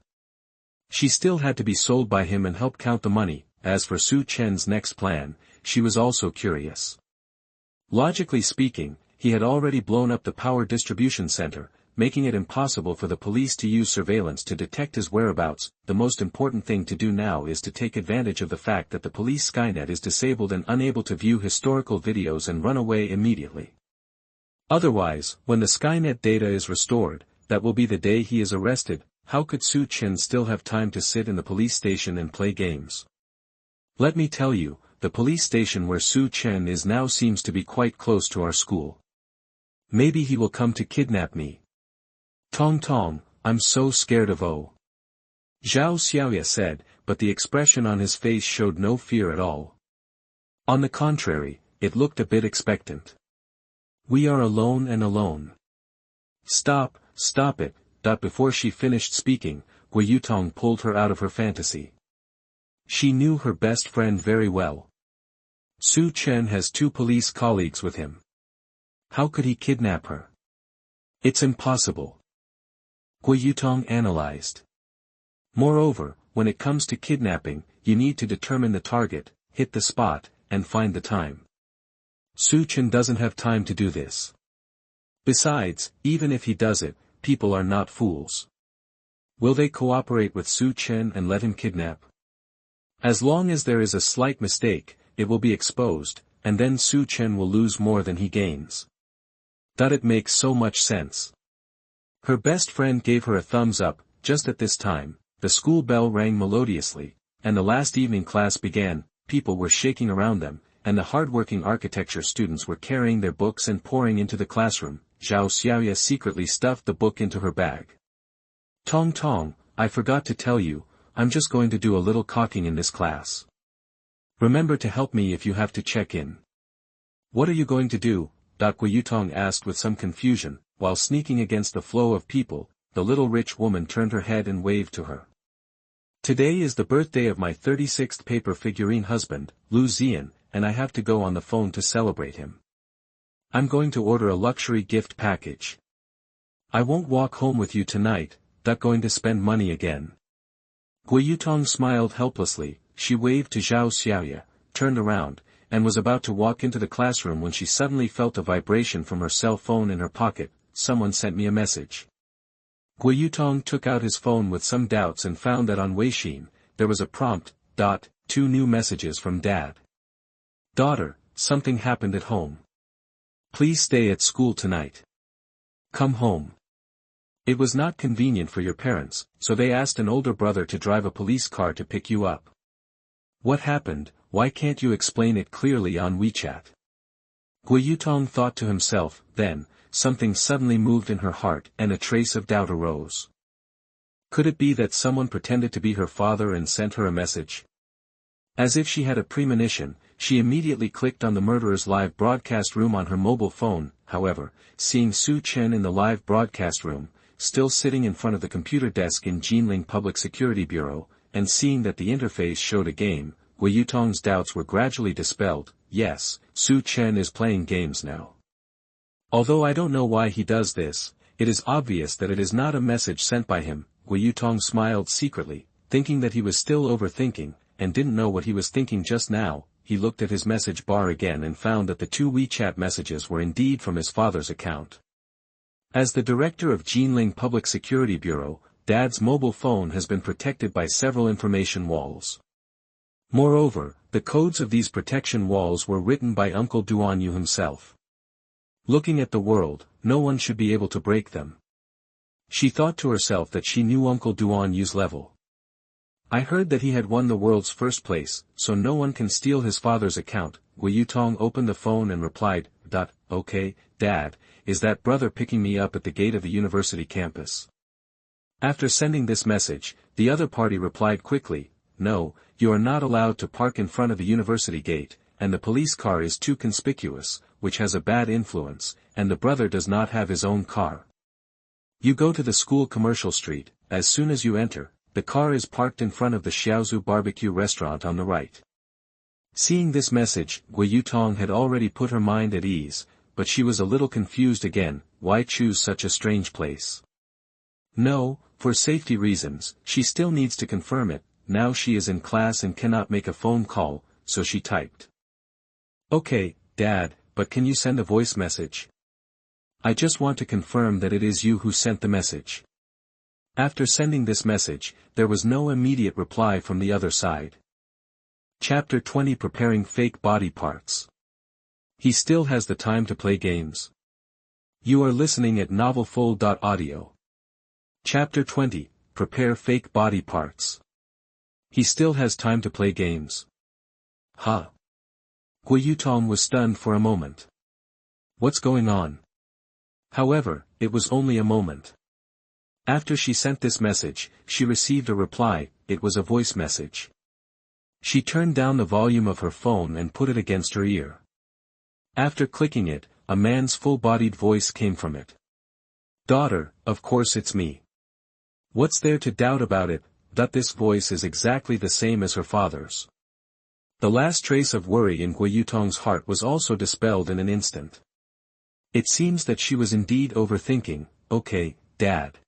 She still had to be sold by him and help count the money. As for Su Chen's next plan, she was also curious. Logically speaking, he had already blown up the power distribution center, making it impossible for the police to use surveillance to detect his whereabouts. The most important thing to do now is to take advantage of the fact that the police Skynet is disabled and unable to view historical videos and run away immediately. Otherwise, when the Skynet data is restored, that will be the day he is arrested. How could Su Chen still have time to sit in the police station and play games? Let me tell you, the police station where Su Chen is now seems to be quite close to our school. Maybe he will come to kidnap me. Tong, I'm so scared of O. Zhao Xiaoya said, but the expression on his face showed no fear at all. On the contrary, it looked a bit expectant. We are alone and alone. Stop it. Before she finished speaking, Gu Yutong pulled her out of her fantasy. She knew her best friend very well. Su Chen has 2 police colleagues with him. How could he kidnap her? It's impossible. Gu Yutong analyzed. Moreover, when it comes to kidnapping, you need to determine the target, hit the spot, and find the time. Su Chen doesn't have time to do this. Besides, even if he does it, people are not fools. Will they cooperate with Su Chen and let him kidnap? As long as there is a slight mistake, it will be exposed, and then Su Chen will lose more than he gains. It makes so much sense. Her best friend gave her a thumbs up. Just at this time, the school bell rang melodiously, and the last evening class began. People were shaking around them, and the hard-working architecture students were carrying their books and pouring into the classroom. Zhao Xiaoya secretly stuffed the book into her bag. Tong, I forgot to tell you, I'm just going to do a little cocking in this class. Remember to help me if you have to check in. What are you going to do? Gu Yutong asked with some confusion. While sneaking against the flow of people, the little rich woman turned her head and waved to her. Today is the birthday of my 36th paper figurine husband, Lu Zian, and I have to go on the phone to celebrate him. I'm going to order a luxury gift package. I won't walk home with you tonight. Going to spend money again. Gu Yutong smiled helplessly. She waved to Zhao Xiaoya, turned around, and was about to walk into the classroom when she suddenly felt a vibration from her cell phone in her pocket. someone sent me a message. Gu Yutong took out his phone with some doubts and found that on Weixin, there was a prompt, 2 new messages from Dad. Daughter, something happened at home. Please stay at school tonight. Come home. It was not convenient for your parents, so they asked an older brother to drive a police car to pick you up. What happened? Why can't you explain it clearly on WeChat? Gu Yutong thought to himself, then, something suddenly moved in her heart and a trace of doubt arose. Could it be that someone pretended to be her father and sent her a message? As if she had a premonition, she immediately clicked on the murderer's live broadcast room on her mobile phone. However, seeing Su Chen in the live broadcast room, still sitting in front of the computer desk in Jinling Public Security Bureau, and seeing that the interface showed a game, Gu Yutong's doubts were gradually dispelled. Yes, Su Chen is playing games now. Although I don't know why he does this, it is obvious that it is not a message sent by him. Gu Yutong smiled secretly, thinking that he was still overthinking, and didn't know what he was thinking just now. He looked at his message bar again and found that the 2 WeChat messages were indeed from his father's account. As the director of Jinling Public Security Bureau, Dad's mobile phone has been protected by several information walls. Moreover, the codes of these protection walls were written by Uncle Duan Yu himself. Looking at the world, no one should be able to break them. She thought to herself that she knew Uncle Duan Yu's level. I heard that he had won the world's first place, so no one can steal his father's account. Gu Yutong opened the phone and replied, Okay, Dad, is that brother picking me up at the gate of the university campus? After sending this message, the other party replied quickly, No, you are not allowed to park in front of the university gate, and the police car is too conspicuous, which has a bad influence, and the brother does not have his own car. You go to the school commercial street. As soon as you enter, the car is parked in front of the Xiaozu barbecue restaurant on the right. Seeing this message, Gu Yutong had already put her mind at ease, but she was a little confused again. Why choose such a strange place? No, for safety reasons, she still needs to confirm it. Now she is in class and cannot make a phone call, so she typed. Okay, Dad, but can you send a voice message? I just want to confirm that it is you who sent the message. After sending this message, there was no immediate reply from the other side. Chapter 20 Preparing Fake Body Parts. He still has the time to play games. You are listening at novelfull.audio. Chapter 20 Prepare Fake Body Parts. He still has time to play games. Huh? Gu Yutong was stunned for a moment. What's going on? However, it was only a moment. After she sent this message, she received a reply. It was a voice message. She turned down the volume of her phone and put it against her ear. After clicking it, a man's full-bodied voice came from it. Daughter, of course it's me. What's there to doubt about it? That this voice is exactly the same as her father's. The last trace of worry in Gu Yutong's heart was also dispelled in an instant. It seems that she was indeed overthinking. Okay, Dad.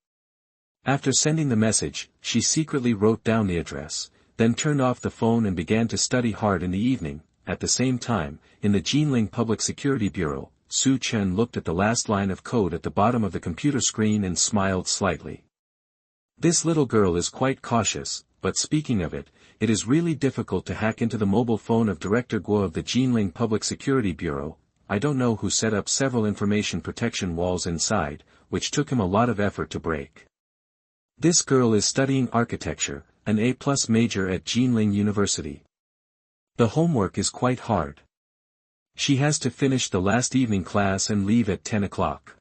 After sending the message, she secretly wrote down the address, then turned off the phone and began to study hard in the evening. At the same time, in the Jinling Public Security Bureau, Su Chen looked at the last line of code at the bottom of the computer screen and smiled slightly. This little girl is quite cautious, but speaking of it, it is really difficult to hack into the mobile phone of Director Guo of the Jinling Public Security Bureau. I don't know who set up several information protection walls inside, which took him a lot of effort to break. This girl is studying architecture, an A+ major at Jinling University. The homework is quite hard. She has to finish the last evening class and leave at 10 o'clock.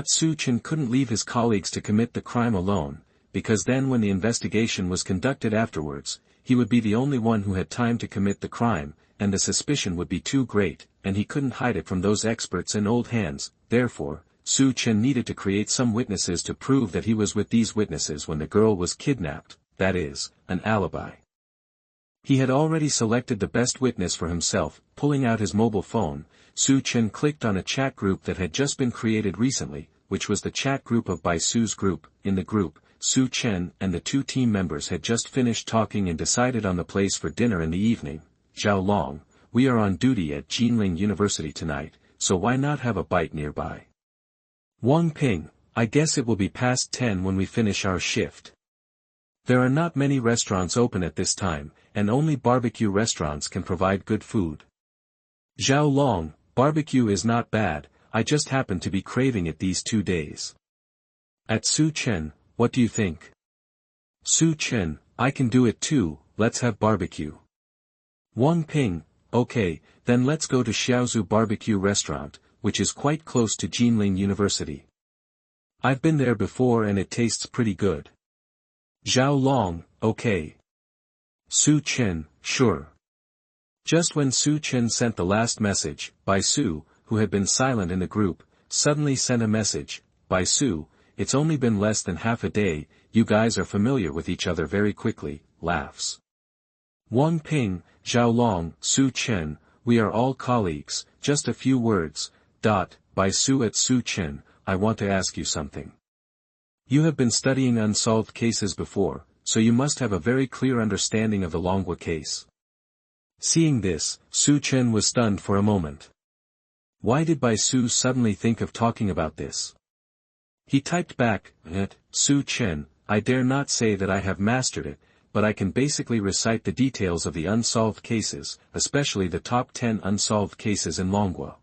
Su Chen couldn't leave his colleagues to commit the crime alone, because then when the investigation was conducted afterwards, he would be the only one who had time to commit the crime, and the suspicion would be too great, and he couldn't hide it from those experts and old hands. Therefore, Su Chen needed to create some witnesses to prove that he was with these witnesses when the girl was kidnapped, that is, an alibi. He had already selected the best witness for himself. Pulling out his mobile phone, Su Chen clicked on a chat group that had just been created recently, which was the chat group of Bai Su's group. In the group, Su Chen and the 2 team members had just finished talking and decided on the place for dinner in the evening. Zhao Long, we are on duty at Jinling University tonight, so why not have a bite nearby? Wang Ping, I guess it will be past 10 when we finish our shift. There are not many restaurants open at this time, and only barbecue restaurants can provide good food. Zhao Long, barbecue is not bad, I just happen to be craving it these 2 days. At Su Chen, what do you think? Su Chen, I can do it too, let's have barbecue. Wang Ping, okay, then let's go to Xiaozu Barbecue Restaurant, which is quite close to Jinling University. I've been there before and it tastes pretty good. Zhao Long, okay. Su Chen, sure. Just when Su Chen sent the last message, Bai Su, who had been silent in the group, suddenly sent a message, Bai Su, it's only been less than half a day, you guys are familiar with each other very quickly, laughs. Wang Ping, Zhao Long, Su Chen, we are all colleagues, just a few words, Bai Su at Su Chen, I want to ask you something. You have been studying unsolved cases before, so you must have a very clear understanding of the Longhua case. Seeing this, Su Chen was stunned for a moment. Why did Bai Su suddenly think of talking about this? He typed back, Su Chen, I dare not say that I have mastered it, but I can basically recite the details of the unsolved cases, especially the top 10 unsolved cases in Longhua.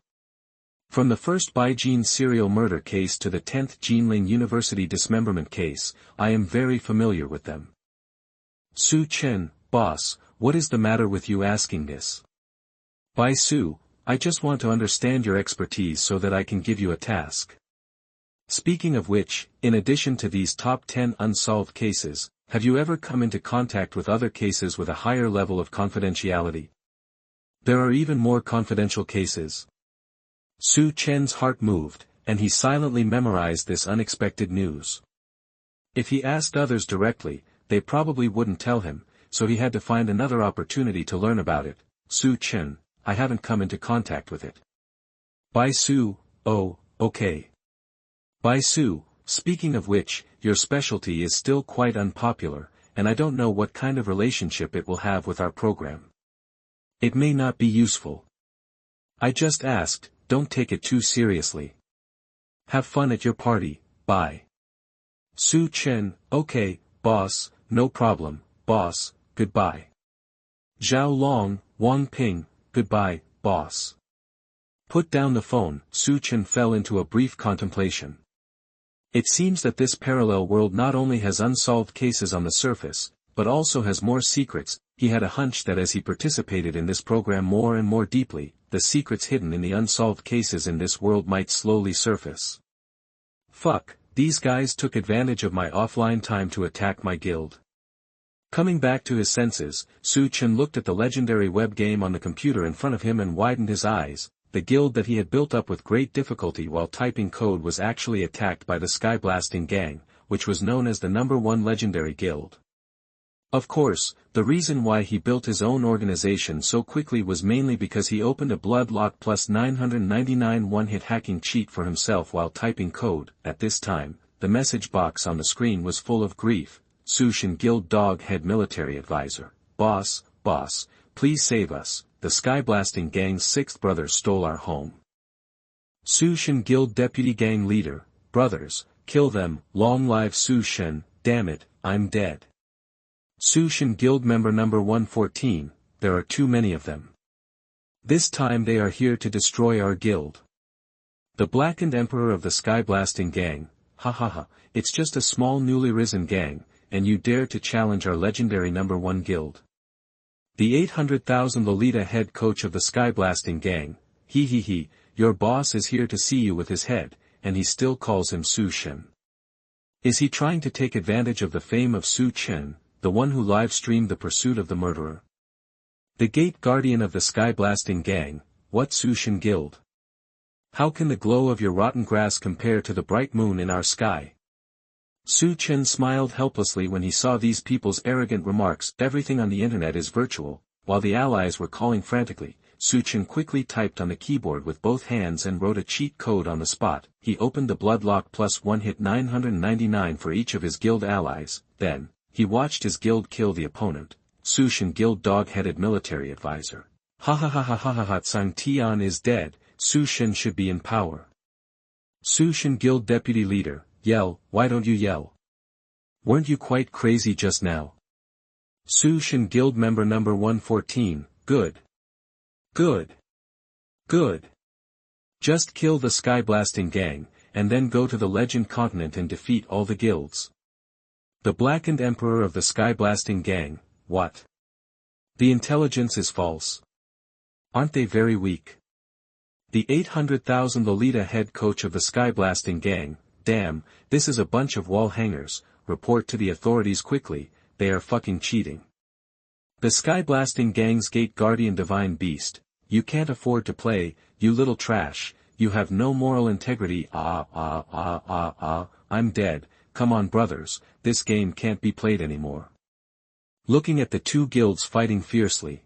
From the first Baijin serial murder case to the 10th Jinling University dismemberment case, I am very familiar with them. Su Chen, boss, what is the matter with you asking this? Bai Su, I just want to understand your expertise so that I can give you a task. Speaking of which, in addition to these top 10 unsolved cases, have you ever come into contact with other cases with a higher level of confidentiality? There are even more confidential cases. Su Chen's heart moved, and he silently memorized this unexpected news. If he asked others directly, they probably wouldn't tell him, so he had to find another opportunity to learn about it. Su Chen, I haven't come into contact with it. Bai Su, oh, okay. Bai Su, speaking of which, your specialty is still quite unpopular, and I don't know what kind of relationship it will have with our program. It may not be useful. I just asked, don't take it too seriously. Have fun at your party, bye. Su Chen, okay, boss, no problem, boss, goodbye. Zhao Long, Wang Ping, goodbye, boss. Put down the phone, Su Chen fell into a brief contemplation. It seems that this parallel world not only has unsolved cases on the surface, but also has more secrets. He had a hunch that as he participated in this program more and more deeply, the secrets hidden in the unsolved cases in this world might slowly surface. Fuck, these guys took advantage of my offline time to attack my guild. Coming back to his senses, Su Chen looked at the legendary web game on the computer in front of him and widened his eyes. The guild that he had built up with great difficulty while typing code was actually attacked by the Skyblasting Gang, which was known as the #1 legendary guild. Of course, the reason why he built his own organization so quickly was mainly because he opened a Bloodlock plus 999 one-hit hacking cheat for himself while typing code. At this time, the message box on the screen was full of grief. Su Chen Guild Dog Head Military Advisor. Boss, please save us. The Skyblasting Gang's 6th brother stole our home. Su Chen Guild Deputy Gang Leader. Brothers, kill them. Long live Su Chen, damn it, I'm dead. Su Chen Guild Member number 114, there are too many of them. This time they are here to destroy our guild. The Blackened Emperor of the Skyblasting Gang, it's just a small newly risen gang, and you dare to challenge our legendary #1 guild. The 800,000 Lolita head coach of the Skyblasting Gang, your boss is here to see you with his head, and he still calls him Su Chen. Is he trying to take advantage of the fame of Su Chen, the one who live-streamed the pursuit of the murderer? The Gate Guardian of the Skyblasting Gang, what Su Chen Guild? How can the glow of your rotten grass compare to the bright moon in our sky? Su Chen smiled helplessly when he saw these people's arrogant remarks. Everything on the internet is virtual. While the allies were calling frantically, Su Chen quickly typed on the keyboard with both hands and wrote a cheat code on the spot. He opened the Bloodlock plus one-hit 999 for each of his guild allies, then, he watched his guild kill the opponent. Su Chen Guild Dog-Headed Military Advisor. Tsang Tian is dead, Su Chen should be in power. Su Chen Guild Deputy Leader, yell, why don't you yell? Weren't you quite crazy just now? Su Chen Guild Member number 114, good. Good. Good. Just kill the skyblasting gang, and then go to the Legend Continent and defeat all the guilds. The blackened emperor of the skyblasting gang, what? The intelligence is false. Aren't they very weak? The 800,000 Lolita head coach of the skyblasting gang, damn, this is a bunch of wall hangers, report to the authorities quickly, they are fucking cheating. The skyblasting gang's gate guardian divine beast, you can't afford to play, you little trash, you have no moral integrity. I'm dead, come on brothers, this game can't be played anymore. Looking at the two guilds fighting fiercely,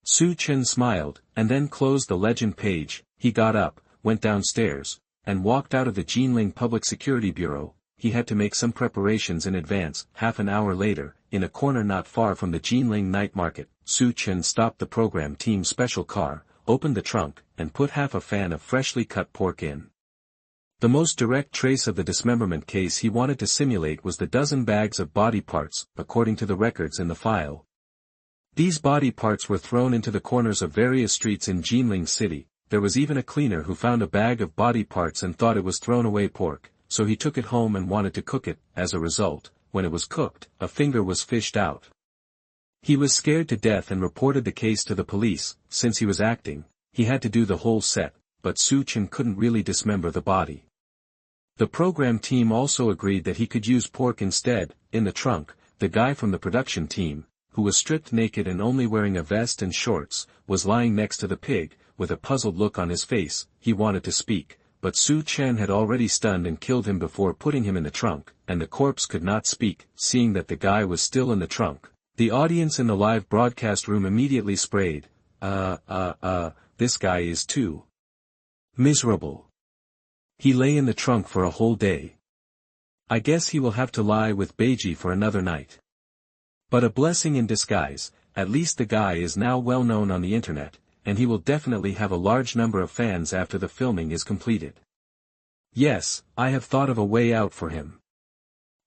Su Chen smiled, and then closed the legend page. He got up, went downstairs, and walked out of the Jinling Public Security Bureau. He had to make some preparations in advance. Half an hour later, in a corner not far from the Jinling night market, Su Chen stopped the program team's special car, opened the trunk, and put half a fan of freshly cut pork in. The most direct trace of the dismemberment case he wanted to simulate was the dozen bags of body parts, according to the records in the file. These body parts were thrown into the corners of various streets in Jinling City. There was even a cleaner who found a bag of body parts and thought it was thrown away pork, so he took it home and wanted to cook it. As a result, when it was cooked, a finger was fished out. He was scared to death and reported the case to the police. Since he was acting, he had to do the whole set, but Su Chen couldn't really dismember the body. The program team also agreed that he could use pork instead. In the trunk, the guy from the production team, who was stripped naked and only wearing a vest and shorts, was lying next to the pig, with a puzzled look on his face. He wanted to speak, but Su Chen had already stunned and killed him before putting him in the trunk, and the corpse could not speak. Seeing that the guy was still in the trunk, the audience in the live broadcast room immediately sprayed, this guy is too miserable. He lay in the trunk for a whole day. I guess he will have to lie with Beiji for another night. But a blessing in disguise, at least the guy is now well known on the internet, and he will definitely have a large number of fans after the filming is completed. Yes, I have thought of a way out for him.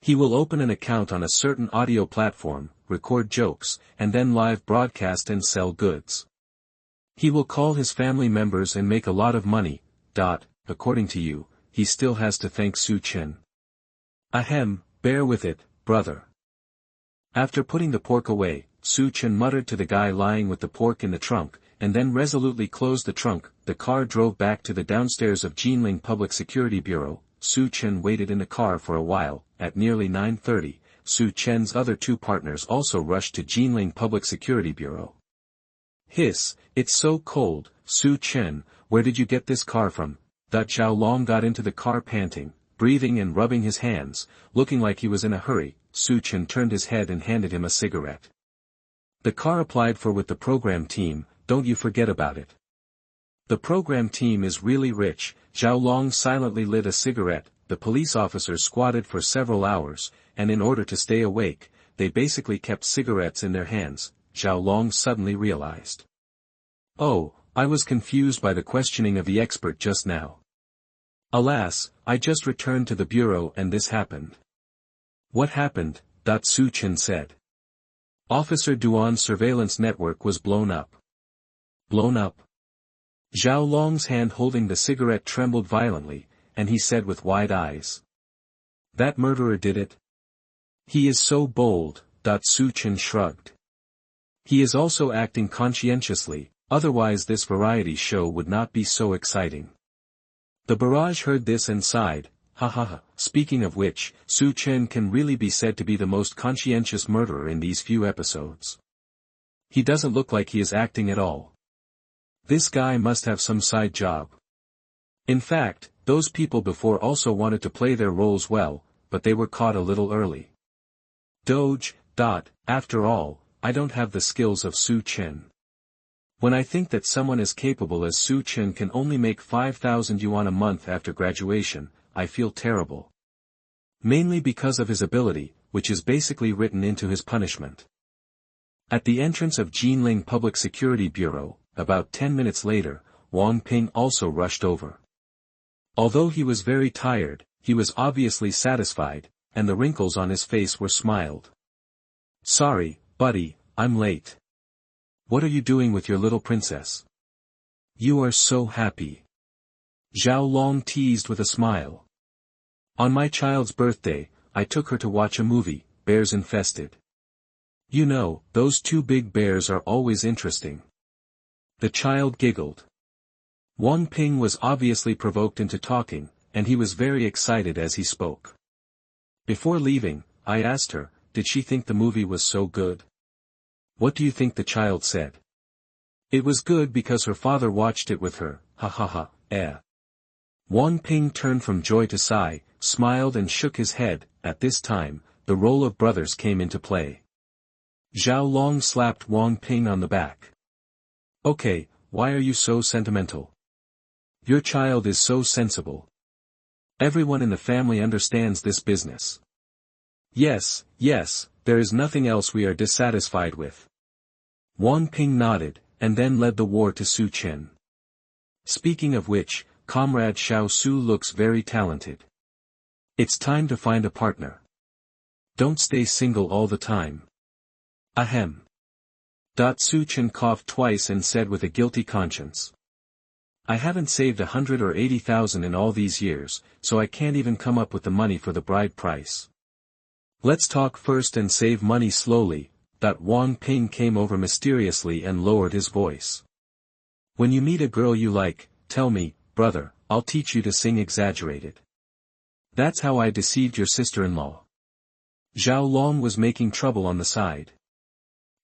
He will open an account on a certain audio platform, record jokes, and then live broadcast and sell goods. He will call his family members and make a lot of money. According to you, he still has to thank Su Chen. Ahem, bear with it, brother. After putting the pork away, Su Chen muttered to the guy lying with the pork in the trunk, and then resolutely closed the trunk. The car drove back to the downstairs of Jinling Public Security Bureau. Su Chen waited in the car for a while. At nearly 9:30, Su Chen's other two partners also rushed to Jinling Public Security Bureau. Hiss, it's so cold, Su Chen, where did you get this car from? Zhao Long got into the car panting, breathing and rubbing his hands, looking like he was in a hurry. Su Chen turned his head and handed him a cigarette. The car applied for with the program team, don't you forget about it. The program team is really rich. Zhao Long silently lit a cigarette. The police officers squatted for several hours, and in order to stay awake, they basically kept cigarettes in their hands. Zhao Long suddenly realized. Oh, I was confused by the questioning of the expert just now. Alas, I just returned to the bureau and this happened. What happened? Su Chen said. Officer Duan's surveillance network was blown up. Blown up? Zhao Long's hand holding the cigarette trembled violently, and he said with wide eyes. That murderer did it? He is so bold, Su Chen shrugged. He is also acting conscientiously, otherwise this variety show would not be so exciting. The barrage heard this and sighed. Ha ha ha, speaking of which, Su Chen can really be said to be the most conscientious murderer in these few episodes. He doesn't look like he is acting at all. This guy must have some side job. In fact, those people before also wanted to play their roles well, but they were caught a little early. After all, I don't have the skills of Su Chen. When I think that someone as capable as Su Chen can only make 5,000 yuan a month after graduation, I feel terrible. Mainly because of his ability, which is basically written into his punishment. At the entrance of Jinling Public Security Bureau, about 10 minutes later, Wang Ping also rushed over. Although he was very tired, he was obviously satisfied, and the wrinkles on his face were smiled. Sorry, buddy, I'm late. What are you doing with your little princess? You are so happy. Zhao Long teased with a smile. On my child's birthday, I took her to watch a movie, Bears Infested. You know, those two big bears are always interesting. The child giggled. Wang Ping was obviously provoked into talking, and he was very excited as he spoke. Before leaving, I asked her, did she think the movie was so good? What do you think the child said? It was good because her father watched it with her, ha ha ha, eh. Wang Ping turned from joy to sigh, smiled and shook his head. At this time, the role of brothers came into play. Zhao Long slapped Wang Ping on the back. Okay, why are you so sentimental? Your child is so sensible. Everyone in the family understands this business. Yes, there is nothing else we are dissatisfied with. Wang Ping nodded, and then led the war to Su Chen. Speaking of which, Comrade Xiao Su looks very talented. It's time to find a partner. Don't stay single all the time. Ahem. Su Chen coughed twice and said with a guilty conscience. I haven't saved 100 or 80,000 in all these years, so I can't even come up with the money for the bride price. Let's talk first and save money slowly. Wang Ping came over mysteriously and lowered his voice. When you meet a girl you like, tell me, brother, I'll teach you to sing exaggerated. That's how I deceived your sister-in-law. Zhao Long was making trouble on the side.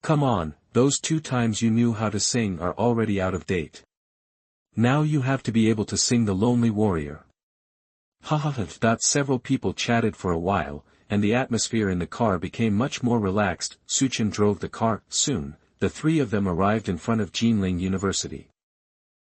Come on, those 2 times you knew how to sing are already out of date. Now you have to be able to sing The Lonely Warrior. Ha ha ha. Several people chatted for a while, and the atmosphere in the car became much more relaxed. Su Chen drove the car. Soon, the 3 of them arrived in front of Jinling University.